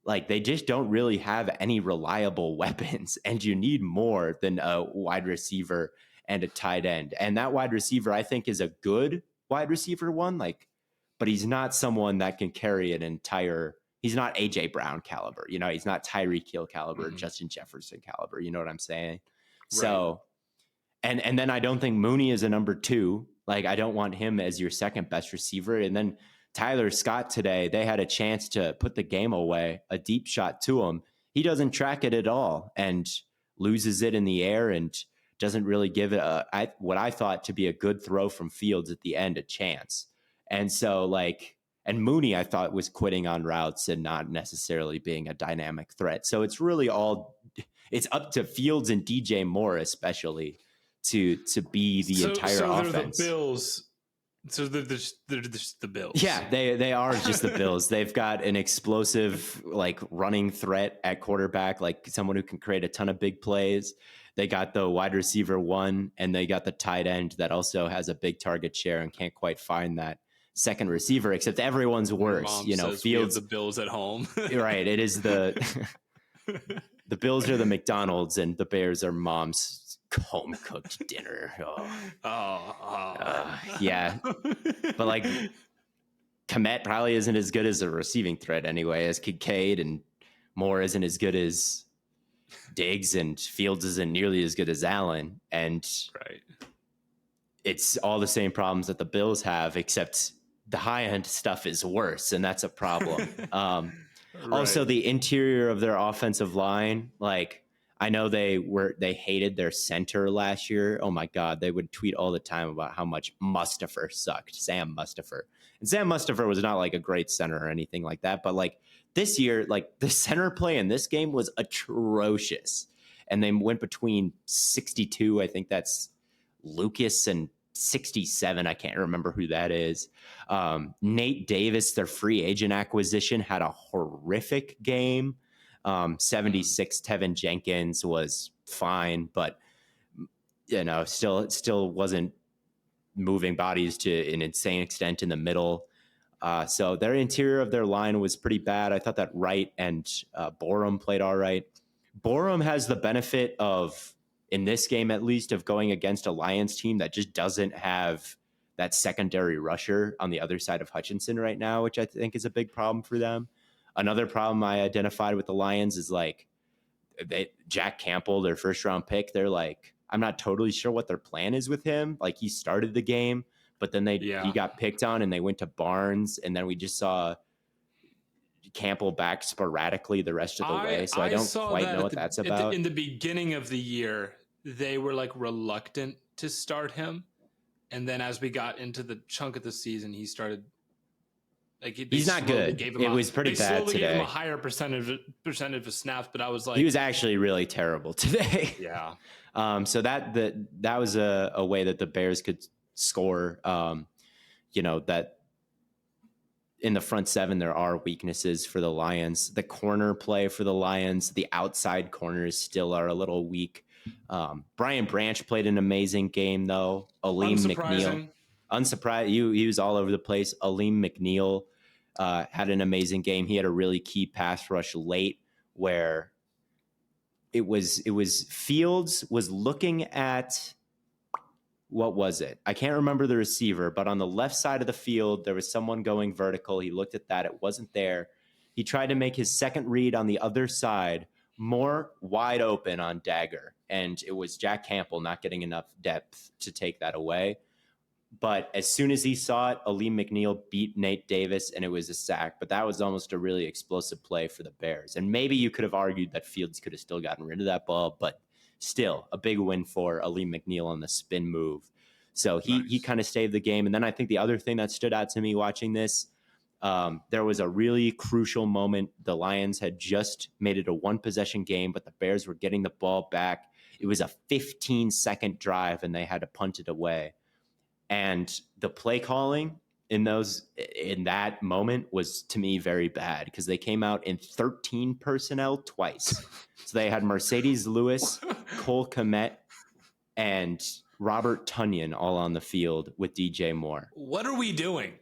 like they just don't really have any reliable weapons, and you need more than a wide receiver and a tight end. And that wide receiver, I think, is a good wide receiver one, like, but he's not someone that can carry an entire he's not AJ Brown caliber, he's not Tyreek Hill caliber, Mhm. Justin Jefferson caliber. You know what I'm saying? Right. So, and then I don't think Mooney is a number 2. Like, I don't want him as your second best receiver. And then Tyler Scott today, they had a chance to put the game away, a deep shot to him. He doesn't track it at all and loses it in the air and doesn't really give it what I thought to be a good throw from Fields at the end a chance. And so, and Mooney, I thought, was quitting on routes and not necessarily being a dynamic threat. So it's really it's up to Fields and DJ Moore, especially, to be the entire offense. The Bills. So they're just the Bills. Yeah, they are just the Bills. They've got an explosive, running threat at quarterback, like someone who can create a ton of big plays. They got the wide receiver 1, and they got the tight end that also has a big target share and can't quite find that second receiver, except everyone's worse. Fields, the Bills at home. Right. It is the Bills are the McDonald's and the Bears are mom's home cooked dinner. Yeah. But Kmet probably isn't as good as a receiving threat anyway as Kincaid, and Moore isn't as good as Diggs, and Fields isn't nearly as good as Allen. And it's all the same problems that the Bills have, except the high end stuff is worse, and that's a problem. Also, the interior of their offensive line, I know they hated their center last year. Oh my God, they would tweet all the time about how much Mustipher sucked, Sam Mustipher. And Sam Mustipher was not a great center or anything like that, but this year, the center play in this game was atrocious. And they went between 62, I think that's Lucas, and 67, I can't remember who that is. Nate Davis, their free agent acquisition, had a horrific game. 76, Tevin Jenkins was fine, but still wasn't moving bodies to an insane extent in the middle. So their interior of their line was pretty bad. I thought that Wright and Borum played all right. Borum has the benefit of, in this game at least, of going against a Lions team that just doesn't have that secondary rusher on the other side of Hutchinson right now, which I think is a big problem for them. Another problem I identified with the Lions is Jack Campbell, their first round pick. They're I'm not totally sure what their plan is with him. He started the game, but then he got picked on and they went to Barnes, and then we just saw Campbell back sporadically the rest of the way. So I don't quite know what that's about. In the beginning of the year, they were reluctant to start him. And then as we got into the chunk of the season, he started he's not good. It was pretty bad today. Gave him a higher percentage of snaps, but I was he was actually really terrible today. Yeah. So that was a way that the Bears could score. That in the front seven there are weaknesses for the Lions. The corner play for the Lions, the outside corners still are a little weak. Brian Branch played an amazing game though. Aleem McNeil. Unsurprised, he was all over the place. Aleem McNeil had an amazing game. He had a really key pass rush late where it was Fields was looking at, what was it? I can't remember the receiver, but on the left side of the field, there was someone going vertical. He looked at that. It wasn't there. He tried to make his second read on the other side, more wide open on dagger. And it was Jack Campbell not getting enough depth to take that away. But as soon as he saw it, Aleem McNeil beat Nate Davis, and it was a sack. But that was almost a really explosive play for the Bears. And maybe you could have argued that Fields could have still gotten rid of that ball, but still a big win for Aleem McNeil on the spin move. So he kind of saved the game. And then I think the other thing that stood out to me watching this, there was a really crucial moment. The Lions had just made it a one-possession game, but the Bears were getting the ball back. It was a 15-second drive, and they had to punt it away. And the play calling in that moment was, to me, very bad because they came out in 13 personnel twice. So they had Mercedes Lewis, Cole Kmet, and Robert Tonyan all on the field with DJ Moore. What are we doing?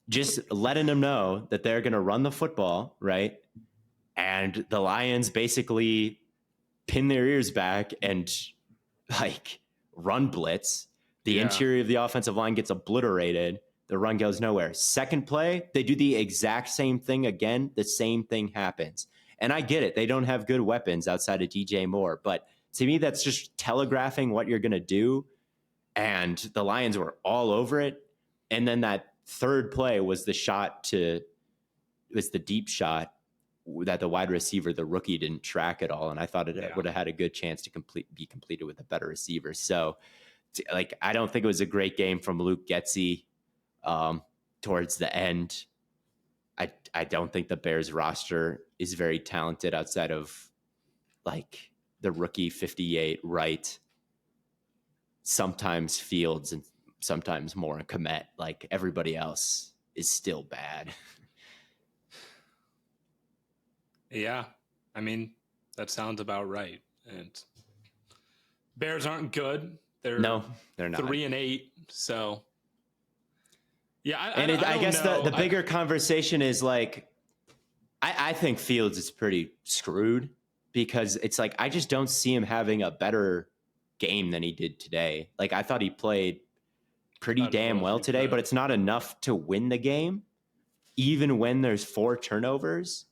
Just letting them know that they're going to run the football, right? And the Lions basically pin their ears back and run blitz. The interior of the offensive line gets obliterated. The run goes nowhere. Second play, they do the exact same thing again. The same thing happens. And I get it. They don't have good weapons outside of DJ Moore. But to me, that's just telegraphing what you're going to do. And the Lions were all over it. And then that third play was the deep shot that the wide receiver, the rookie, didn't track at all. And I thought it would have had a good chance to be completed with a better receiver. So, like, I don't think it was a great game from Luke Getsy towards the end. I don't think the Bears roster is very talented outside of, like, the rookie 58 Wright, sometimes Fields, and sometimes more Kmet. Like, everybody else is still bad. Yeah, I mean, that sounds about right. And Bears aren't good. They're not 3-8. So yeah, I guess the bigger conversation is like, I think Fields is pretty screwed because it's like I just don't see him having a better game than he did today. Like, I thought he played pretty damn well today, but it's not enough to win the game, even when there's 4 turnovers.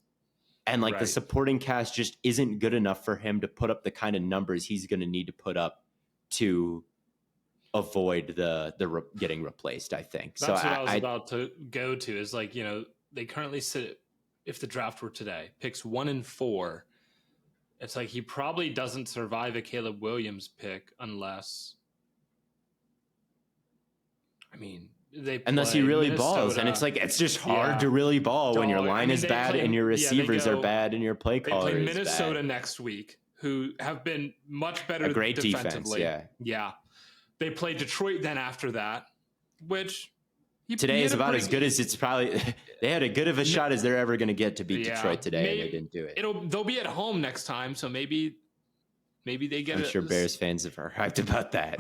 And like the supporting cast just isn't good enough for him to put up the kind of numbers he's going to need to put up to avoid the getting replaced, I think. That's what I was about to go to is, like, you know, they currently sit, if the draft were today, picks 1 and 4. It's like he probably doesn't survive a Caleb Williams pick unless, I mean, unless he really balls, and it's like it's just hard to really ball when your line is bad and your receivers are bad and your play caller is bad. They play Minnesota next week, who have been much better. A great defensively. defense, yeah. They play Detroit then after that, which today is about as good as it's probably. They had as good of a shot as they're ever going to get to beat Detroit today, and they didn't do it. They'll be at home next time, so maybe they get. I'm sure Bears fans are hyped about that.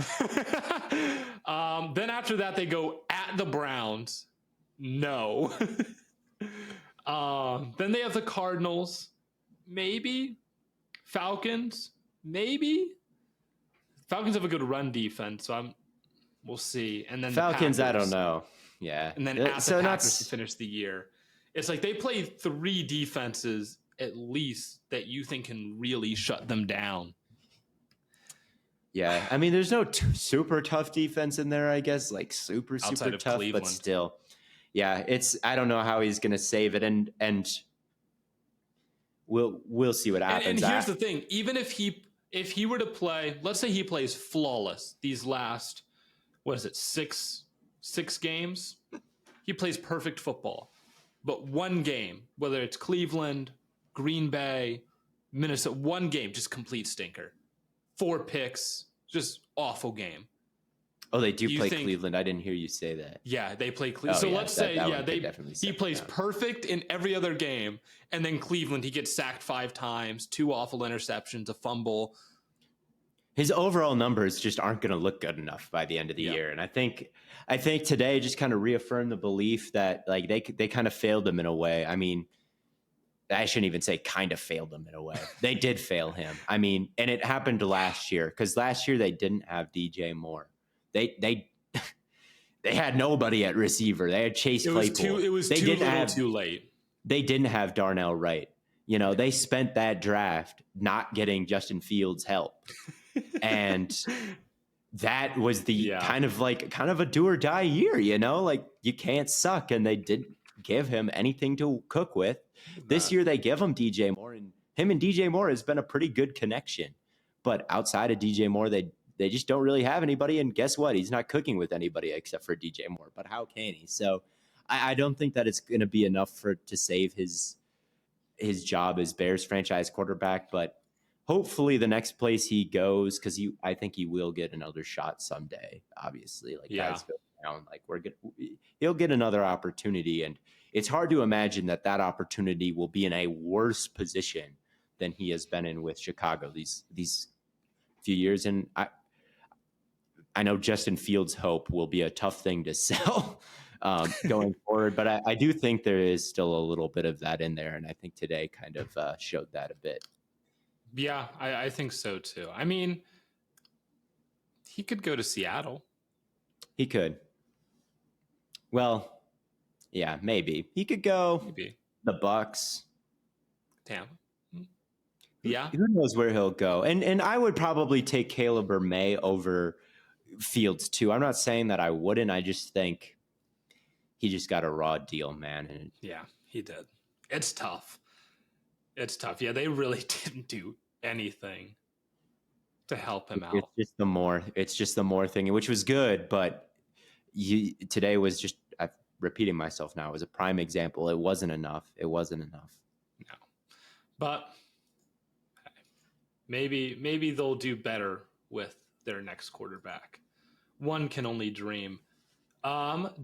Then after that, they go at the Browns. No. Then they have the Cardinals. Maybe. Falcons. Maybe. Falcons have a good run defense, so we'll see. And then Falcons, I don't know. Yeah. And then at the Packers to finish the year. It's like they play 3 defenses at least that you think can really shut them down. Yeah, I mean, there's no super tough defense in there, I guess, like super tough, Cleveland. But still, yeah, I don't know how he's going to save it, and we'll see what happens. And here's the thing: even if he were to play, let's say he plays flawless these last, what is it, six games, he plays perfect football, but one game, whether it's Cleveland, Green Bay, Minnesota, one game, just complete stinker. 4 picks, just awful game. Oh, they do play Cleveland. I didn't hear you say that. Yeah, they play Cleveland. So let's say, he plays perfect in every other game, and then Cleveland, he gets sacked 5 times, 2 awful interceptions, a fumble. His overall numbers just aren't going to look good enough by the end of the year. And I think today just kind of reaffirmed the belief that, like, they kind of failed him in a way. I mean, I shouldn't even say kind of failed him in a way. They did fail him. I mean, and it happened last year because last year they didn't have DJ Moore. They had nobody at receiver. They had Chase Claypool. It was too late. They didn't have Darnell Wright. You know, they spent that draft not getting Justin Fields help. And that was the kind of a do or die year, you know, like you can't suck. And they didn't give him anything to cook with. This year they give him DJ Moore, and him and DJ Moore has been a pretty good connection. But outside of DJ Moore, they just don't really have anybody. And guess what? He's not cooking with anybody except for DJ Moore. But how can he? So I don't think that it's going to be enough to save his job as Bears franchise quarterback. But hopefully the next place he goes, because I think he will get another shot someday. Obviously, guys go down. Like he'll get another opportunity, and it's hard to imagine that opportunity will be in a worse position than he has been in with Chicago these few years. And I know Justin Fields' hope will be a tough thing to sell going forward, but I do think there is still a little bit of that in there, and I think today kind of showed that a bit. Yeah, I think so too. I mean, he could go to Seattle. He could. Well, yeah, maybe he could go Maybe the Bucks. Tampa. Yeah. Who knows where he'll go? And I would probably take Caleb or May over Fields too. I'm not saying that I wouldn't. I just think he just got a raw deal, man. And Yeah, he did. It's tough. It's tough. Yeah, they really didn't do anything to help him out. it's just the more thing, which was good, but today was just, I'm repeating myself now, it was a prime example. It wasn't enough. It wasn't enough. No. But maybe they'll do better with their next quarterback. One can only dream.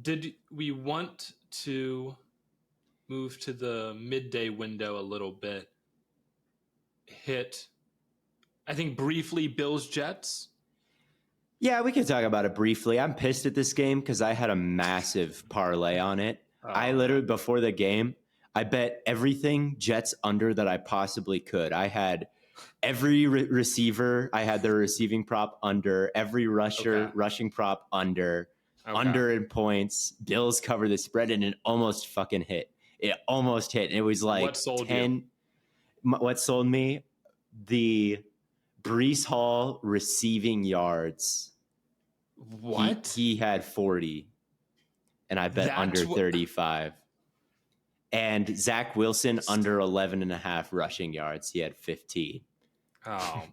Did we want to move to the midday window a little bit? Hit, I think, briefly Bills Jets. Yeah, we can talk about it briefly. I'm pissed at this game because I had a massive parlay on it. I literally, before the game, I bet everything Jets under that I possibly could. I had every receiver. I had their receiving prop under, every rusher, rushing prop under, under in points. Bills cover the spread, and it almost fucking hit. It almost hit. It was like what sold 10. You? What sold me? The Breece Hall receiving yards. What? He had 40, and I bet under 35. And Zach Wilson under 11 and a half rushing yards. He had 15. Oh.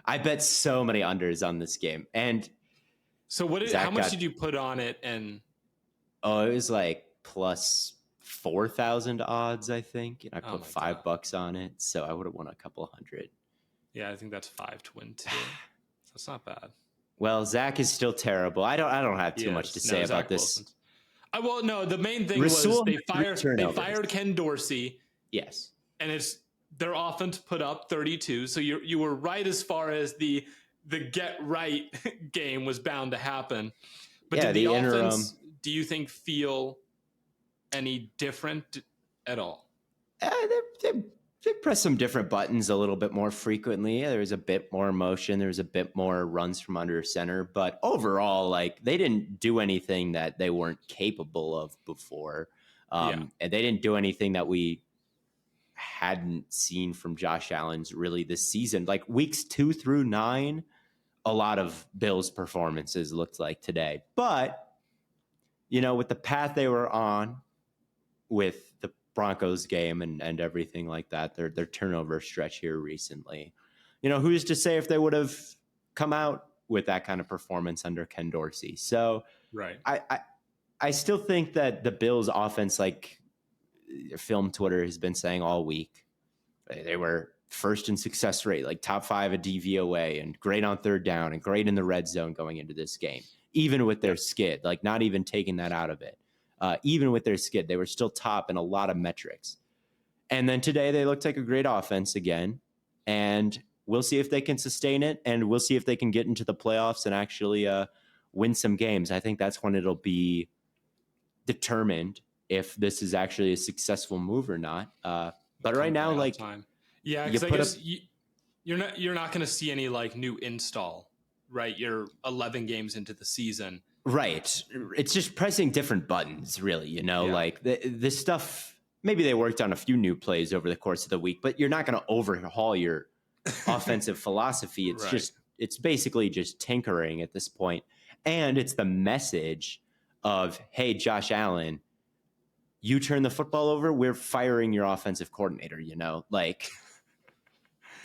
I bet so many unders on this game. And so how much did you put on it? And it was like plus 4,000 odds, I think. And I put $5 on it. So I would have won a couple hundred. Yeah, I think that's 5 to win too. That's not bad. Well, Zach is still terrible. I don't have too much to say about Zach this. Well, no, the main thing was they fired Ken Dorsey. Yes. And their offense put up 32. So you were right as far as the get right game was bound to happen. But did the offense, do you think, feel any different at all? They press some different buttons a little bit more frequently. There was a bit more motion. There was a bit more runs from under center. But overall, like, they didn't do anything that they weren't capable of before. And they didn't do anything that we hadn't seen from Josh Allen's really this season. Like weeks 2 through 9, a lot of Bills performances looked like today. But, with the path they were on with the Broncos game and everything like that, their turnover stretch here recently, who's to say if they would have come out with that kind of performance under Ken Dorsey. So right. I still think that the Bills offense, like film Twitter has been saying all week, they were first in success rate, like top 5 at DVOA, and great on third down and great in the red zone going into this game, even with their skid, like not even taking that out of it. Even with their skid, they were still top in a lot of metrics. And then today they looked like a great offense again. And we'll see if they can sustain it. And we'll see if they can get into the playoffs and actually win some games. I think that's when it'll be determined if this is actually a successful move or not. But right now, like, yeah, because I guess you're not going to see any like new install, right? You're 11 games into the season. Right. It's just pressing different buttons, really, like this stuff. Maybe they worked on a few new plays over the course of the week, but you're not going to overhaul your offensive philosophy. It's it's basically just tinkering at this point. And it's the message of, hey, Josh Allen, you turn the football over, we're firing your offensive coordinator, like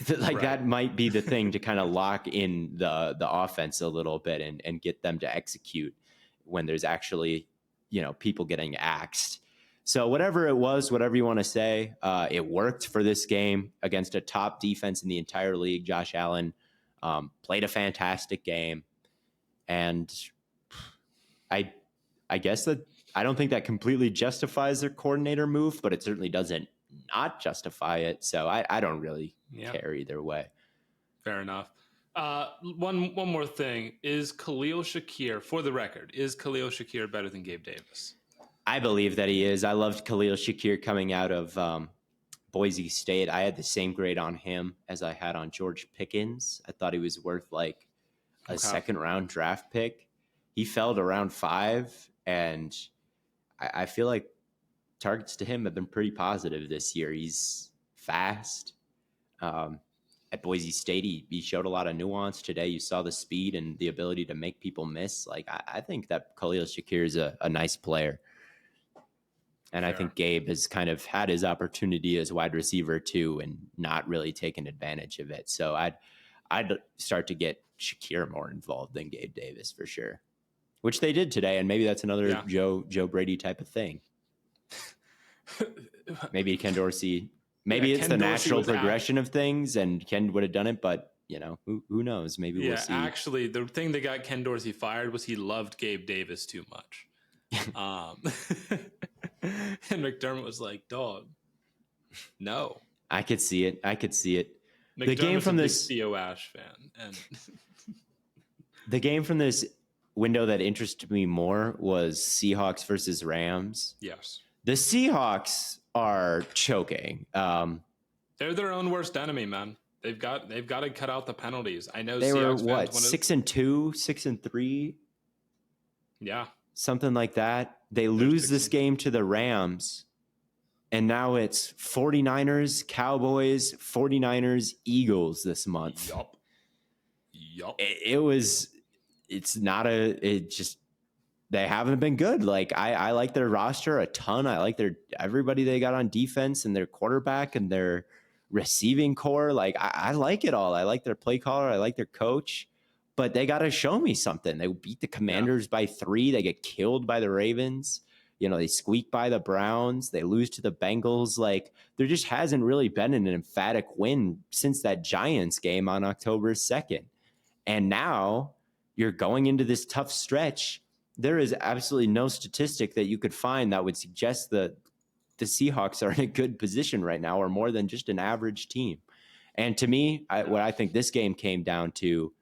right. That might be the thing to kind of lock in the offense a little bit and get them to execute when there's actually, people getting axed. So whatever it was, whatever you want to say, it worked for this game against a top defense in the entire league. Josh Allen played a fantastic game. And I guess that I don't think that completely justifies their coordinator move, but it certainly doesn't not justify it. So I don't really care either way. Fair enough. One more thing. Is Khalil Shakir, for the record, is Khalil Shakir better than Gabe Davis? I believe that he is. I loved Khalil Shakir coming out of Boise State. I had the same grade on him as I had on George Pickens. I thought he was worth like a second round draft pick. He fell to round 5, and I feel like targets to him have been pretty positive this year. He's fast. At Boise State, he showed a lot of nuance today. You saw the speed and the ability to make people miss. Like, I think that Khalil Shakir is a nice player. And I think Gabe has kind of had his opportunity as wide receiver too, and not really taken advantage of it. So I'd start to get Shakir more involved than Gabe Davis for sure, which they did today. And maybe that's another Joe Brady type of thing. Maybe Ken Dorsey. Maybe it's Ken the Dorsey natural progression of things, and Ken would have done it. But who knows? Maybe we'll see. Actually, the thing that got Ken Dorsey fired was he loved Gabe Davis too much. And McDermott was like, "Dog, no." I could see it. The game from this Theo Ash fan, and the game from this window that interested me more was Seahawks versus Rams. Yes, the Seahawks are choking. They're their own worst enemy, man. They've got to cut out the penalties. I know they Seahawks were what 6-2, 6-3. Yeah. Something like that. They lose this game to the Rams, and now it's 49ers, Cowboys, 49ers, Eagles this month. Yup. They haven't been good. Like, I like their roster a ton. I like everybody they got on defense and their quarterback and their receiving core. Like, I like it all. I like their play caller. I like their coach. But they got to show me something. They beat the Commanders by 3. They get killed by the Ravens. They squeak by the Browns. They lose to the Bengals. Like, there just hasn't really been an emphatic win since that Giants game on October 2nd. And now you're going into this tough stretch. There is absolutely no statistic that you could find that would suggest that the Seahawks are in a good position right now, or more than just an average team. And to me, what I think this game came down to,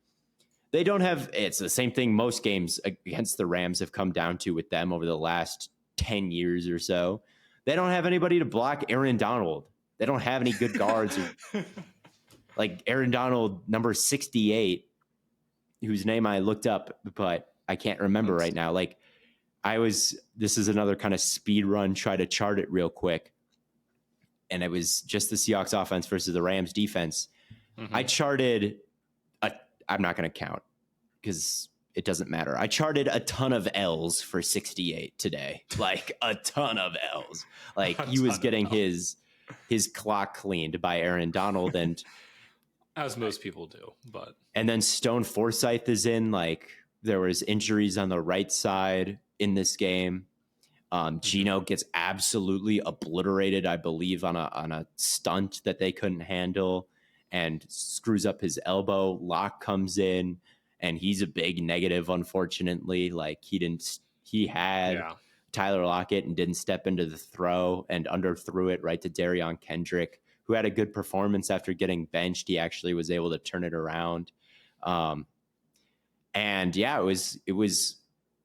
they don't have, it's the same thing most games against the Rams have come down to with them over the last 10 years or so. They don't have anybody to block Aaron Donald. They don't have any good guards. Like Aaron Donald, number 68, whose name I looked up, but I can't remember right now. Like, this is another kind of speed run, try to chart it real quick. And it was just the Seahawks offense versus the Rams defense. Mm-hmm. I charted I'm not going to count because it doesn't matter. I charted a ton of L's for 68 today. Like, a ton of L's. Like, he was getting his clock cleaned by Aaron Donald, and as most people do. And then Stone Forsythe is in. Like, there was injuries on the right side in this game. Gino gets absolutely obliterated, I believe, on a stunt that they couldn't handle, and screws up his elbow. Locke comes in, and he's a big negative, unfortunately. Like, he had Tyler Lockett and didn't step into the throw and underthrew it right to Darion Kendrick, who had a good performance after getting benched. He actually was able to turn it around. It was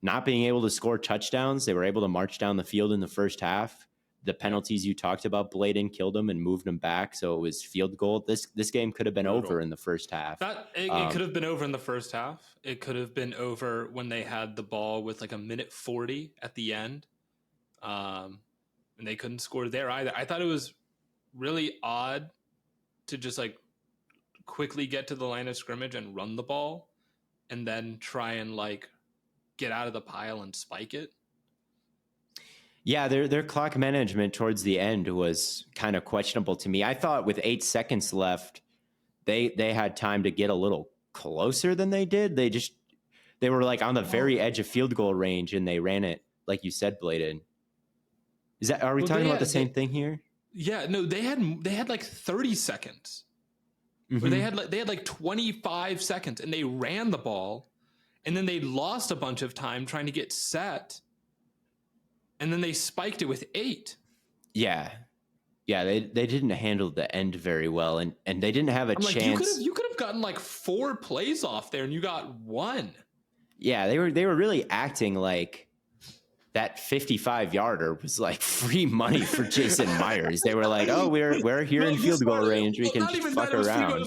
not being able to score touchdowns. They were able to march down the field in the first half. The penalties you talked about, Blaiden killed them and moved them back, so it was field goal. This game could have been over in the first half. It could have been over in the first half. It could have been over when they had the ball with like a minute 40 at the end, and they couldn't score there either. I thought it was really odd to just like quickly get to the line of scrimmage and run the ball, and then try and like get out of the pile and spike it. Yeah, their clock management towards the end was kind of questionable to me. I thought with 8 seconds left, they had time to get a little closer than they did. They were like on the very edge of field goal range, and they ran it, like you said, Blaiden. Are we talking about the same thing here? Yeah, no, they had like 30 seconds. Mm-hmm. Or they had like 25 seconds, and they ran the ball, and then they lost a bunch of time trying to get set. And then they spiked it with 8. Yeah. They didn't handle the end very well, and they didn't have a chance. You could have gotten like 4 plays off there, and you got 1. Yeah, they were really acting like that 55-yarder was like free money for Jason Myers. They were like, "Oh, we're here in field goal range. We can fuck around."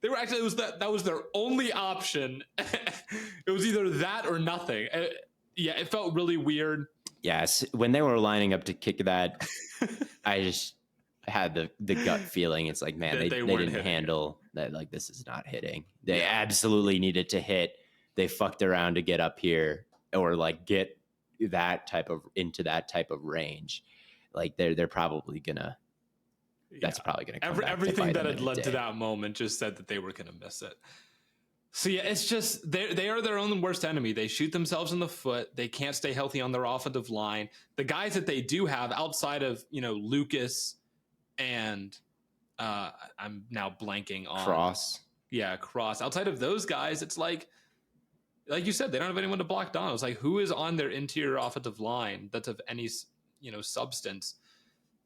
They were actually that was their only option. It was either that or nothing. It felt really weird. Yes, when they were lining up to kick that, I just had the gut feeling. It's like, man, they didn't handle that. Like, this is not hitting. They absolutely needed to hit. They fucked around to get up here or like get into that type of range. Like they're probably gonna. That's probably gonna come back everything that had led to that moment just said that they were gonna miss it. So yeah, it's just they are their own worst enemy. They shoot themselves in the foot. They can't stay healthy on their offensive line. The guys that they do have outside of Lucas and I'm now blanking on Cross. Yeah, Cross. Outside of those guys, it's like you said, they don't have anyone to block Donald. It's like, who is on their interior offensive line that's of any substance?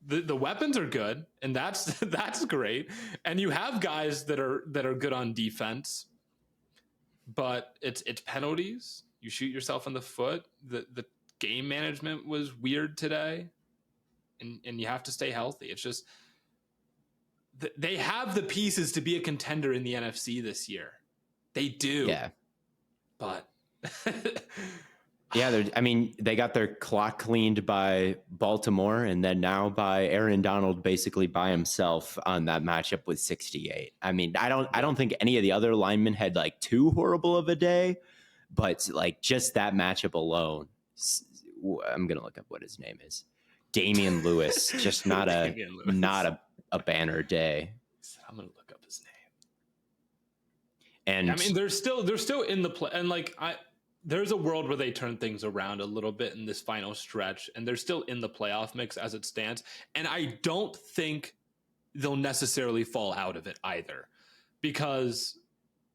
The weapons are good, and that's great. And you have guys that are good on defense. But it's penalties. You shoot yourself in the foot. The game management was weird today, and you have to stay healthy. It's just they have the pieces to be a contender in the NFC this year. They do. Yeah. But yeah, they got their clock cleaned by Baltimore, and then now by Aaron Donald basically by himself on that matchup with 68. I mean, I don't think any of the other linemen had like too horrible of a day, but like just that matchup alone, I'm gonna look up what his name is. Damian Lewis, just not a banner day. I'm gonna look up his name. And I mean, they're still in the play, and like there's a world where they turn things around a little bit in this final stretch, and they're still in the playoff mix as it stands. And I don't think they'll necessarily fall out of it either, because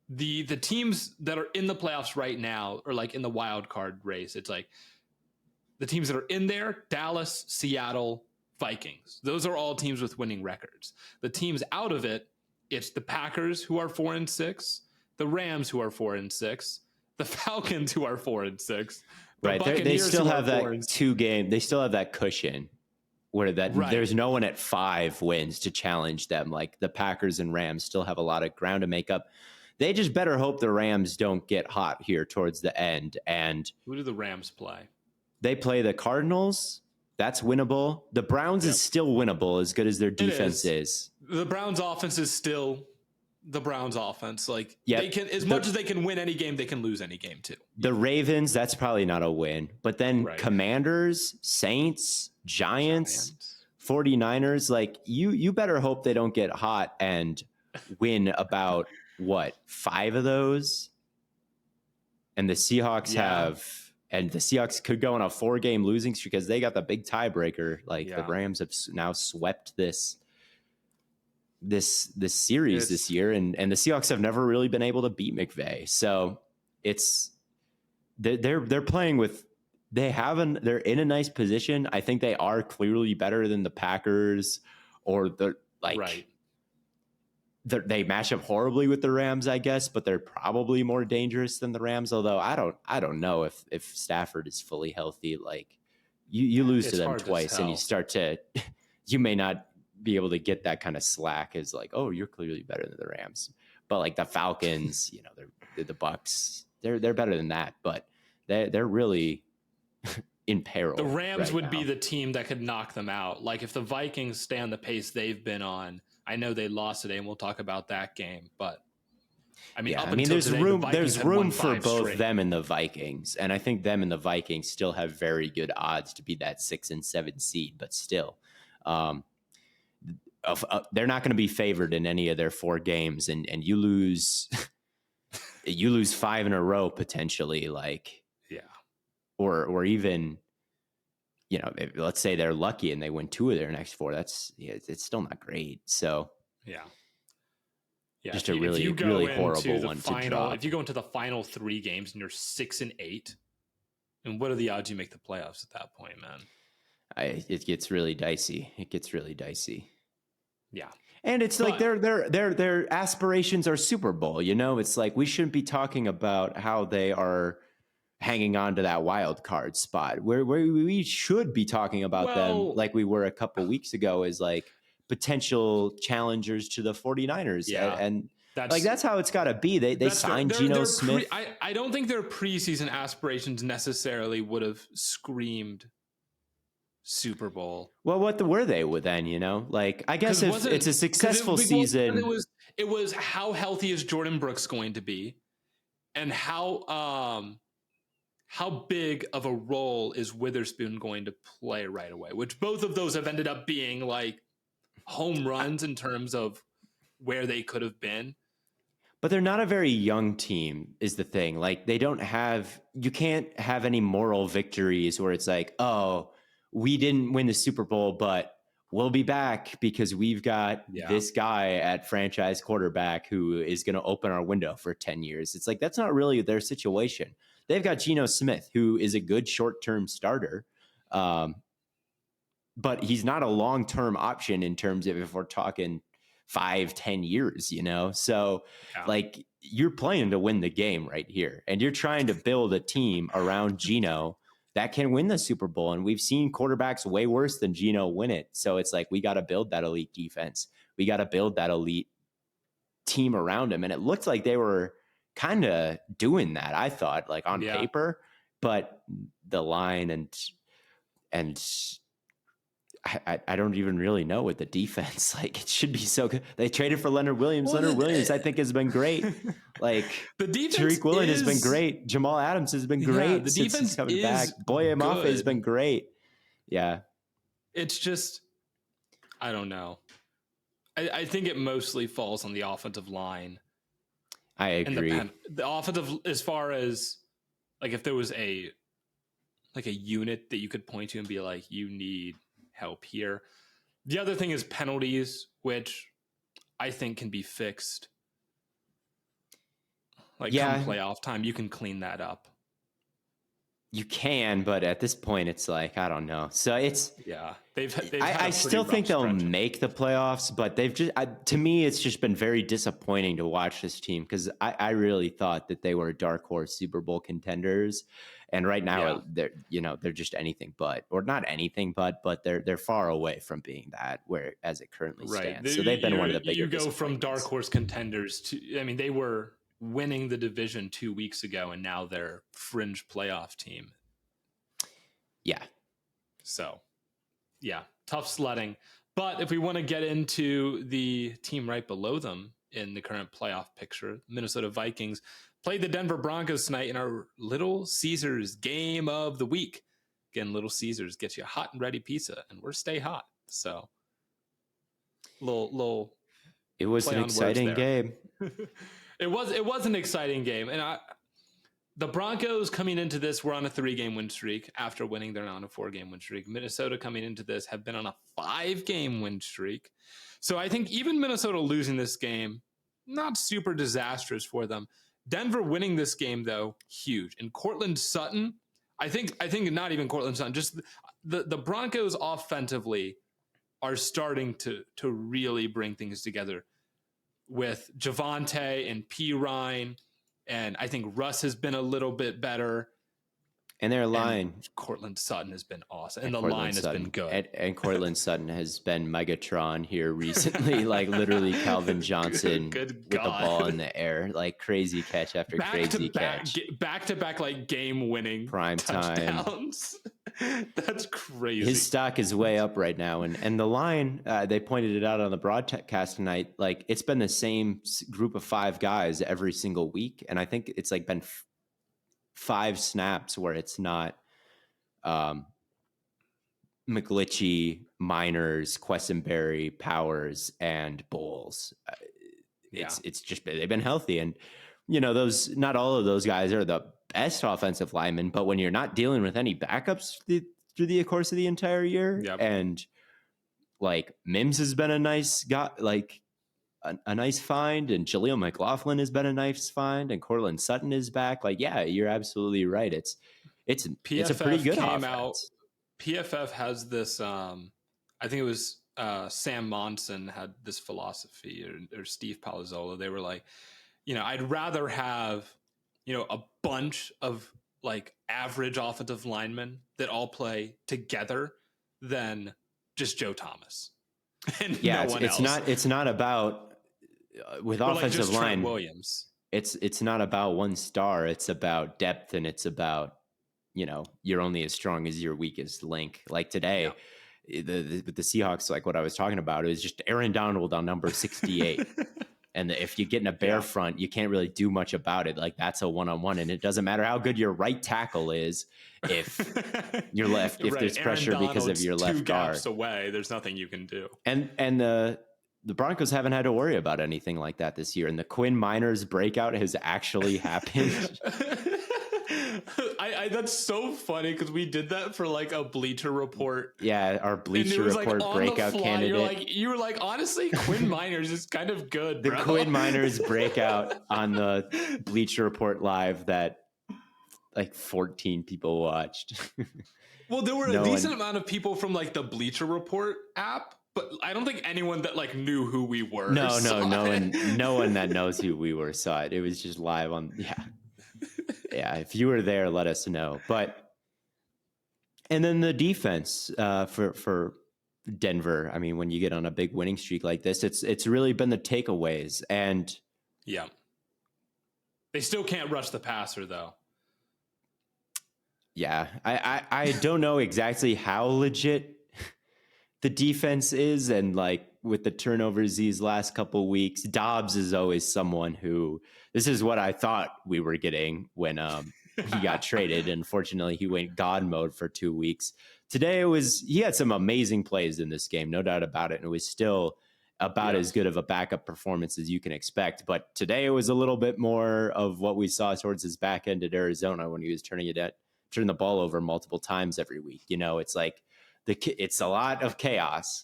the teams that are in the playoffs right now are like in the wild card race. It's like the teams that are in there: Dallas, Seattle, Vikings. Those are all teams with winning records. The teams out of it, it's the Packers, who are 4-6, the Rams, who are 4-6, the Falcons, who are 4-6. Right. They still have that 2 game. They still have that cushion where there's no one at 5 wins to challenge them. Like the Packers and Rams still have a lot of ground to make up. They just better hope the Rams don't get hot here towards the end. And who do the Rams play? They play the Cardinals. That's winnable. The Browns is still winnable, as good as their defense is. The Browns offense is still the Browns offense. Like they can, much as they can win any game, they can lose any game too. The Ravens, that's probably not a win. But then Commanders, Saints, Giants, 49ers, like you better hope they don't get hot and win about 5 of those. And the Seahawks and the Seahawks could go on a 4-game losing streak because they got the big tiebreaker. Like the Rams have now swept this series this year, and the Seahawks have never really been able to beat McVay. So they're playing with they're in a nice position. I think they are clearly better than the Packers, or they match up horribly with the Rams, I guess, but they're probably more dangerous than the Rams. Although I don't know if Stafford is fully healthy. Like you lose to them twice, and you may not be able to get that kind of slack as like, oh, you're clearly better than the Rams. But like the Falcons, they're the Bucks, they're better than that, but they're really in peril. The Rams would be the team that could knock them out. Like if the Vikings stay on the pace they've been on. I know they lost today, and we'll talk about that game. But there's room for both them and the Vikings, and I think them and the Vikings still have very good odds to be that 6 and 7 seed. But still, they're not going to be favored in any of their 4 games, and you lose 5 in a row potentially. Or even. Let's say they're lucky and they win 2 of their next 4. It's still not great. So just a really horrible one to drop. If you go into the final 3 games and you're 6 and 8, and what are the odds you make the playoffs at that point, man? It gets really dicey. Yeah, and it's like their aspirations are Super Bowl. It's like we shouldn't be talking about how they are hanging on to that wild card spot where we should be talking about them like we were a couple weeks ago as like potential challengers to the 49ers. Yeah. And that's how it's got to be. They signed Geno Smith. I don't think their preseason aspirations necessarily would have screamed Super Bowl. Well, what were they then? Like, I guess if it's a successful season, it was how healthy is Jordan Brooks going to be, and how big of a role is Witherspoon going to play right away? Which both of those have ended up being like home runs in terms of where they could have been. But they're not a very young team, is the thing. Like, you can't have any moral victories where it's like, oh, we didn't win the Super Bowl, but we'll be back because we've got this guy at franchise quarterback who is going to open our window for 10 years. It's like, that's not really their situation. They've got Geno Smith, who is a good short-term starter. But he's not a long-term option in terms of if we're talking 5-10 years, So like, you're playing to win the game right here. And you're trying to build a team around Geno that can win the Super Bowl. And we've seen quarterbacks way worse than Geno win it. So it's like, we got to build that elite defense. We got to build that elite team around him. And it looked like they were kind of doing that, I thought, like on paper, but the line and I don't even really know with the defense. Like, it should be so good. They traded for Leonard Williams. Leonard Williams, I think, has been great. Like, the defense, Tariq Woolen has been great. Jamal Adams has been great. The defense since he's coming back. Boye Mafe has been great. Yeah. It's just, I don't know. I think it mostly falls on the offensive line. I agree. And the offensive, as far as like, if there was a unit that you could point to and be like, you need help here. The other thing is penalties, which I think can be fixed. Like, come playoff time, you can clean that up. You can, but at this point, it's like, I don't know. So it's I still think they'll make the playoffs, but they've just to me, it's just been very disappointing to watch this team because I really thought that they were dark horse Super Bowl contenders, and right now they're just anything but, or not anything but they're far away from being that where as it currently stands. So they've been one of the bigger. You go from dark horse contenders to, I mean, they were winning the division 2 weeks ago, and now they're fringe playoff team. Yeah. So, tough sledding. But if we want to get into the team right below them in the current playoff picture, Minnesota Vikings played the Denver Broncos tonight in our Little Caesars game of the week. Again, Little Caesars gets you hot and ready pizza, and we're stay hot. So, little. It was an exciting game. It was an exciting game, and the Broncos coming into this were on a 3-game win streak after winning. They're now on a 4-game win streak. Minnesota coming into this have been on a 5-game win streak. So I think even Minnesota losing this game, not super disastrous for them. Denver winning this game though, huge. And Cortland Sutton, I think not even Cortland Sutton, just the Broncos offensively are starting to really bring things together with Javonte and P. Ryan. And I think Russ has been a little bit better. And their line. And Cortland Sutton has been awesome. And the line has been good. And Cortland Sutton has been Megatron here recently, like literally Calvin Johnson with the ball in the air. Like crazy catch after crazy catch. Back-to-back like game-winning prime touchdowns. That's crazy. His stock is way up right now. And the line, they pointed it out on the broadcast tonight, like it's been the same group of 5 guys every single week. And I think it's like been 5 snaps where it's not McGlinchey, Miners, Quessenberry, Powers, and Bowles. It's just they've been healthy, and those not all of those guys are the best offensive linemen, but when you're not dealing with any backups through the course of the entire year, and like Mims has been a nice guy, like a nice find, and Jaleel McLaughlin has been a nice find, and Cortland Sutton is back. Like, yeah, you're absolutely right. It's a pretty good offense. PFF has this. I think it was Sam Monson had this philosophy, or Steve Palazzolo. They were like, I'd rather have a bunch of like average offensive linemen that all play together than just Joe Thomas. And no one else. It's not about with offensive like line Williams. It's not about one star. It's about depth, and it's about you're only as strong as your weakest link. Like today, Yeah. with the Seahawks, like what I was talking about, it was just Aaron Donald on number 68. And if you get in a bear front, you can't really do much about it. Like that's a one-on-one, and it doesn't matter how good your right tackle is if your left, if there's pressure because of your left guard. 2 gaps away, there's nothing you can do. And the Broncos haven't had to worry about anything like that this year. And the Quinn Miners breakout has actually happened. That's so funny because we did that for like a Bleacher Report. Yeah, our Bleacher Report breakout candidate. You were like, honestly, Quinn Miners is kind of good. The Quinn Miners breakout on the Bleacher Report live that like 14 people watched. Well, there were a decent amount of people from like the Bleacher Report app, but I don't think anyone that like knew who we were. No one that knows who we were saw it. It was just live on. Yeah, if you were there, let us know. And then the defense for Denver. I mean, when you get on a big winning streak like this, it's really been the takeaways. And yeah, they still can't rush the passer though. Yeah, I don't know exactly how legit the defense is, and like with the turnovers these last couple weeks, Dobbs is always someone who, this is what I thought we were getting when he got traded. And unfortunately, he went God mode for 2 weeks. Today he had some amazing plays in this game, no doubt about it. And it was still about as good of a backup performance as you can expect. But today it was a little bit more of what we saw towards his back end at Arizona when he was turning the ball over multiple times every week. It's like it's a lot of chaos.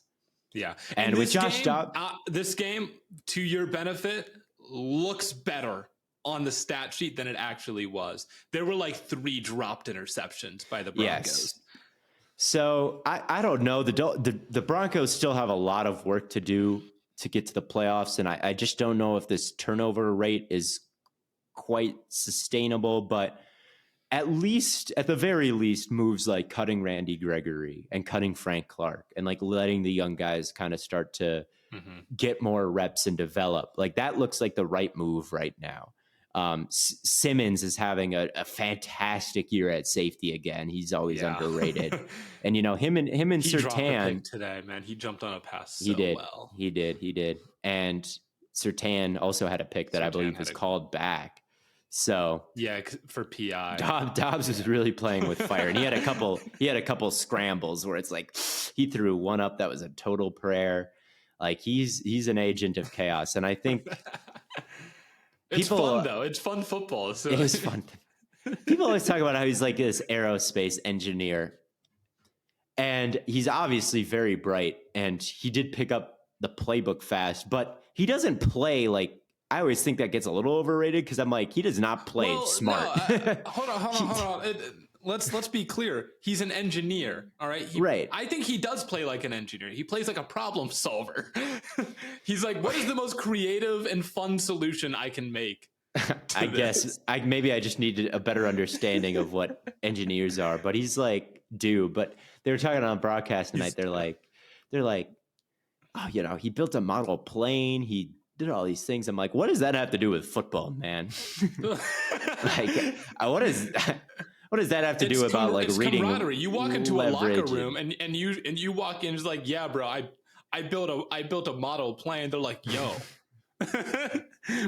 Yeah. And with Josh Dobbs, this game, to your benefit, looks better on the stat sheet than it actually was. There were like 3 dropped interceptions by the Broncos. Yes. So I don't know. The Broncos still have a lot of work to do to get to the playoffs. And I just don't know if this turnover rate is quite sustainable, but at the very least, moves like cutting Randy Gregory and cutting Frank Clark and like letting the young guys kind of start to get more reps and develop. Like that looks like the right move right now. Simmons is having a fantastic year at safety again. He's always underrated. And him and Surtain today, man, he jumped on a pass. He did. And Surtain also had a pick that I believe was called back. So yeah, for PI, Dobbs was really playing with fire, and he had a couple scrambles where it's like he threw one up that was a total prayer. Like he's an agent of chaos, and I think it's fun though. It's fun football. So. It is fun. People always talk about how he's like this aerospace engineer, and he's obviously very bright, and he did pick up the playbook fast, but he doesn't play like. I always think that gets a little overrated because I'm like, he does not play smart. No, hold on. Let's be clear. He's an engineer. All right. Right. I think he does play like an engineer. He plays like a problem solver. He's like, what is the most creative and fun solution I can make? I guess maybe I just need a better understanding of what engineers are. But he's like, but they were talking on broadcast tonight. They're like, oh, he built a model plane. He did all these things. I'm like, what does that have to do with football, man? Like, what does that have to do about like reading? Camaraderie. You walk into a locker room and you walk in, it's like, yeah, bro, I built a model plane. They're like, yo,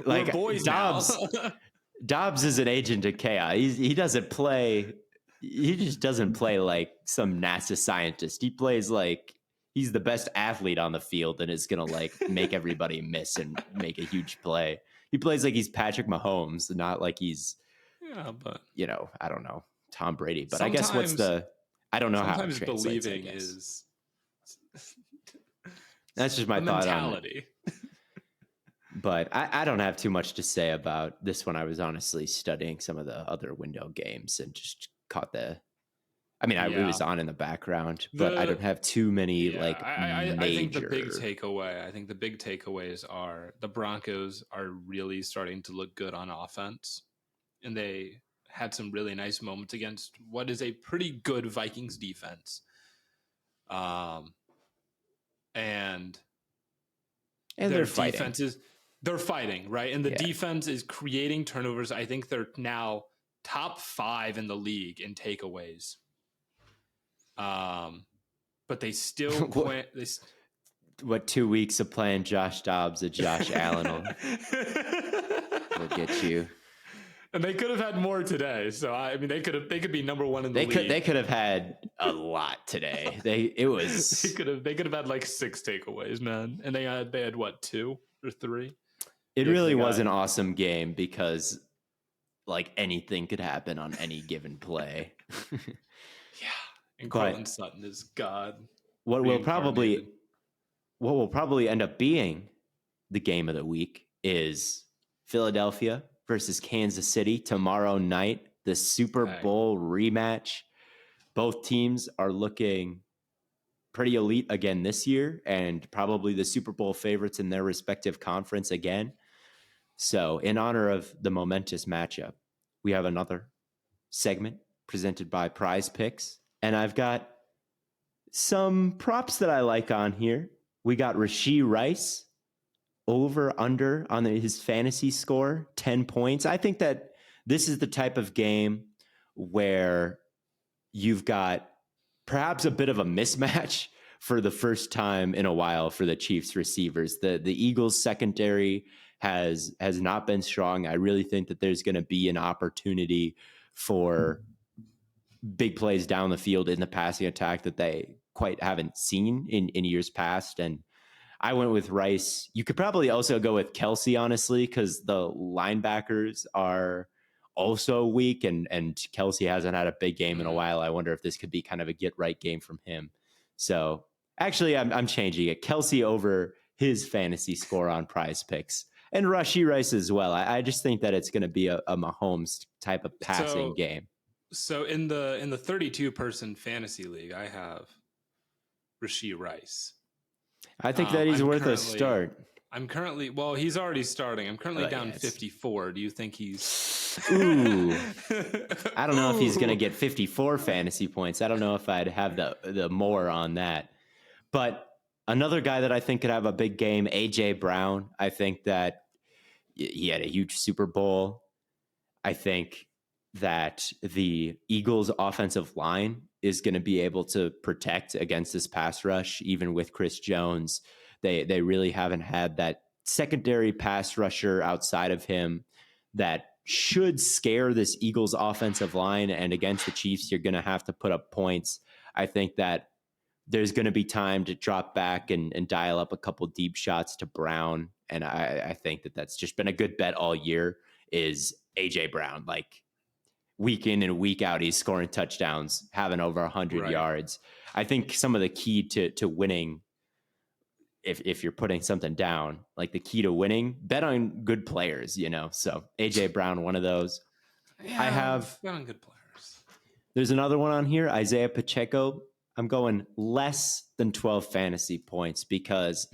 like we're boys Dobbs. now. Dobbs is an agent of chaos. He doesn't play. He just doesn't play like some NASA scientist. He plays like he's the best athlete on the field and is going to like make everybody miss and make a huge play. He plays like he's Patrick Mahomes, not like he's, but I don't know, Tom Brady. But I guess I don't know how it translates, believing is. That's just my thought mentality. On it. But I don't have too much to say about this one. I was honestly studying some of the other window games and just caught it was on in the background, but I don't have too many I think the big takeaways are the Broncos are really starting to look good on offense, and they had some really nice moments against what is a pretty good Vikings defense. And their defense they're fighting, right? And the defense is creating turnovers. I think they're now top 5 in the league in takeaways. But they still point. What 2 weeks of playing Josh Dobbs and Josh Allen will get you. And they could have had more today. So I mean, they could be number 1 in the league. They could have had a lot today. They could have had like 6 takeaways, man. And they had what, 2 or 3? It really was an awesome game because like anything could happen on any given play. Yeah. And Cortland Sutton is God. What will probably end up being the game of the week is Philadelphia versus Kansas City tomorrow night, the Super Bowl rematch. Both teams are looking pretty elite again this year and probably the Super Bowl favorites in their respective conference again. So in honor of the momentous matchup, we have another segment presented by Prize Picks. And I've got some props that I like on here. We got Rashee Rice over under on his fantasy score, 10 points. I think that this is the type of game where you've got perhaps a bit of a mismatch for the first time in a while for the Chiefs receivers. The Eagles secondary has not been strong. I really think that there's going to be an opportunity for big plays down the field in the passing attack that they quite haven't seen in years past. And I went with Rice. You could probably also go with Kelsey, honestly, because the linebackers are also weak, and Kelsey hasn't had a big game in a while. I wonder if this could be kind of a get right game from him. So actually, I'm changing it. Kelsey over his fantasy score on Prize Picks, and Rashee Rice as well. I just think that it's going to be a Mahomes type of passing game. So in the 32-person fantasy league, I have Rashee Rice. I think that he's worth a start. I'm currently, he's already starting. I'm currently down 54. Do you think he's... Ooh. I don't know if he's going to get 54 fantasy points. I don't know if I'd have the more on that. But another guy that I think could have a big game, A.J. Brown. I think that he had a huge Super Bowl. I think that the Eagles' offensive line is going to be able to protect against this pass rush, even with Chris Jones. They really haven't had that secondary pass rusher outside of him that should scare this Eagles offensive line. And against the Chiefs, you're going to have to put up points. I think that there's going to be time to drop back and dial up a couple deep shots to Brown. And I think that that's just been a good bet all year is A.J. Brown. Like week in and week out, he's scoring touchdowns, having over 100 yards. I think some of the key to winning, if you're putting something down, like the key to winning, bet on good players, So A.J. Brown, one of those. Yeah, I have bet on good players. There's another one on here, Isaiah Pacheco. I'm going less than 12 fantasy points because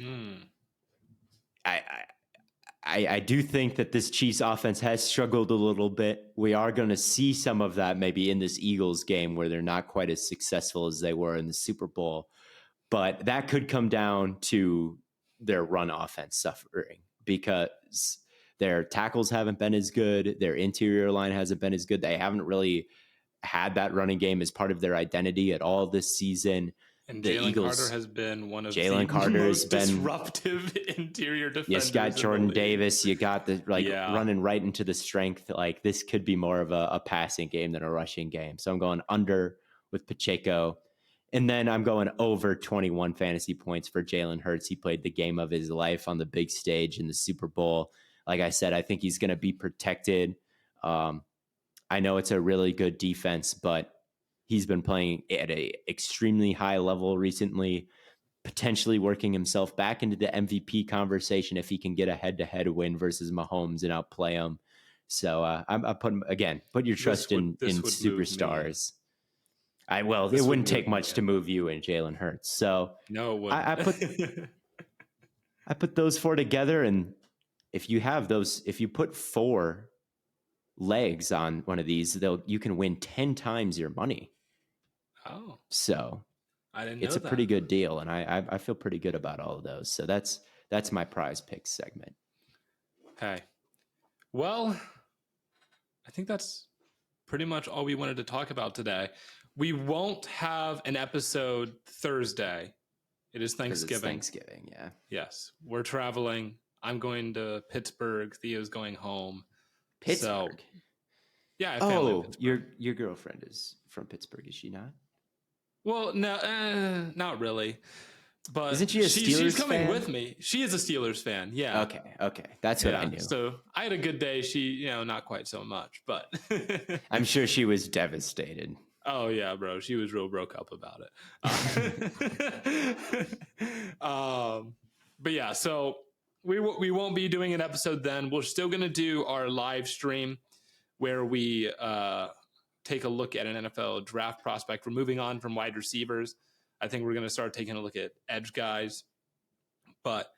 I do think that this Chiefs offense has struggled a little bit. We are going to see some of that maybe in this Eagles game where they're not quite as successful as they were in the Super Bowl. But that could come down to their run offense suffering because their tackles haven't been as good. Their interior line hasn't been as good. They haven't really had that running game as part of their identity at all this season. And Jalen Carter has been one of the most disruptive interior defenders. You got Jordan Davis. You got the running right into the strength. Like this could be more of a passing game than a rushing game. So I'm going under with Pacheco. And then I'm going over 21 fantasy points for Jalen Hurts. He played the game of his life on the big stage in the Super Bowl. Like I said, I think he's going to be protected. I know it's a really good defense, but he's been playing at an extremely high level recently, potentially working himself back into the MVP conversation if he can get a head-to-head win versus Mahomes and outplay him. So I put your trust in superstars. It wouldn't take much to move you and Jalen Hurts. So no, it wouldn't. I put those four together, and if you put 4 legs on one of these, you can win 10 times your money. Oh, so I didn't know it's a pretty good deal, and I feel pretty good about all of those. So that's my Prize Picks segment. Okay, well, I think that's pretty much all we wanted to talk about today. We won't have an episode Thursday. It is Thanksgiving. Thanksgiving, yeah. Yes, we're traveling. I'm going to Pittsburgh. Theo's going home. Pittsburgh? So, yeah, I have family in Pittsburgh. Your girlfriend is from Pittsburgh, is she not? Well, no, not really. But isn't she a Steelers she's coming fan? with me. She is a Steelers fan. Yeah. Okay. That's what I knew. So I had a good day. She, not quite so much, but I'm sure she was devastated. Oh yeah, bro. She was real broke up about it. But yeah, so we won't be doing an episode then. We're still going to do our live stream where we take a look at an NFL draft prospect. We're moving on from wide receivers. I think we're going to start taking a look at edge guys, but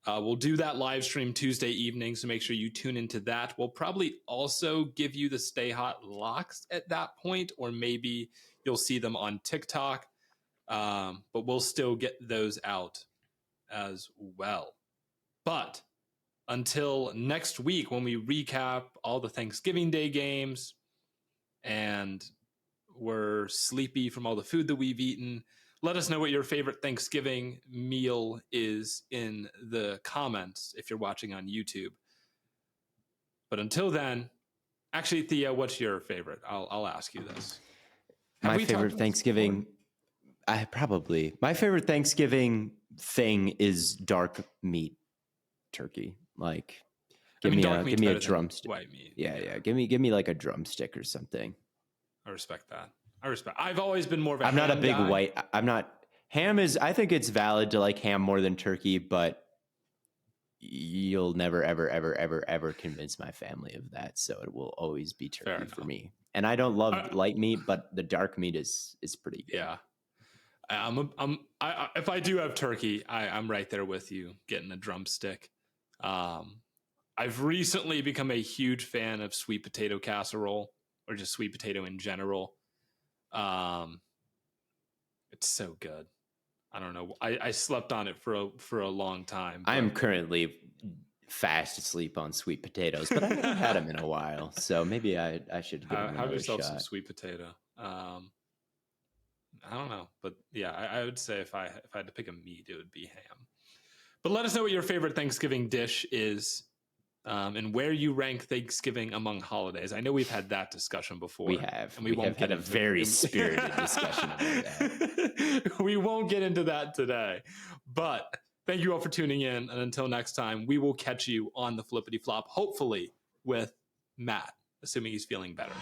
we'll do that live stream Tuesday evening. So make sure you tune into that. We'll probably also give you the Stay Hot locks at that point, or maybe you'll see them on TikTok. But we'll still get those out as well. But until next week, when we recap all the Thanksgiving Day games and we're sleepy from all the food that we've eaten, let us know what your favorite Thanksgiving meal is in the comments if you're watching on YouTube. But until then, actually, Theo, what's your favorite? I'll ask you this. My favorite Thanksgiving, my favorite Thanksgiving thing is dark meat turkey. Like, give me a drumstick. White meat. Yeah. Give me like a drumstick or something. I respect that. I've always been more of a I'm not a big guy. white. I'm not. Ham is. I think it's valid to like ham more than turkey, but you'll never, ever convince my family of that. So it will always be turkey for me. And I don't love light meat, but the dark meat is pretty good. Yeah. If I do have turkey, I'm right there with you, getting a drumstick. I've recently become a huge fan of sweet potato casserole, or just sweet potato in general. It's so good. I don't know. I slept on it for a long time. I am currently fast asleep on sweet potatoes, but I haven't had them in a while, so maybe I should give them have yourself shot. Some sweet potato. I don't know, but yeah, I would say if I had to pick a meat, it would be ham. But let us know what your favorite Thanksgiving dish is, and where you rank Thanksgiving among holidays. I know we've had that discussion before. We have. And we won't have had a very spirited discussion about that. We won't get into that today. But thank you all for tuning in. And until next time, we will catch you on the Flippity Flop, hopefully with Matt, assuming he's feeling better.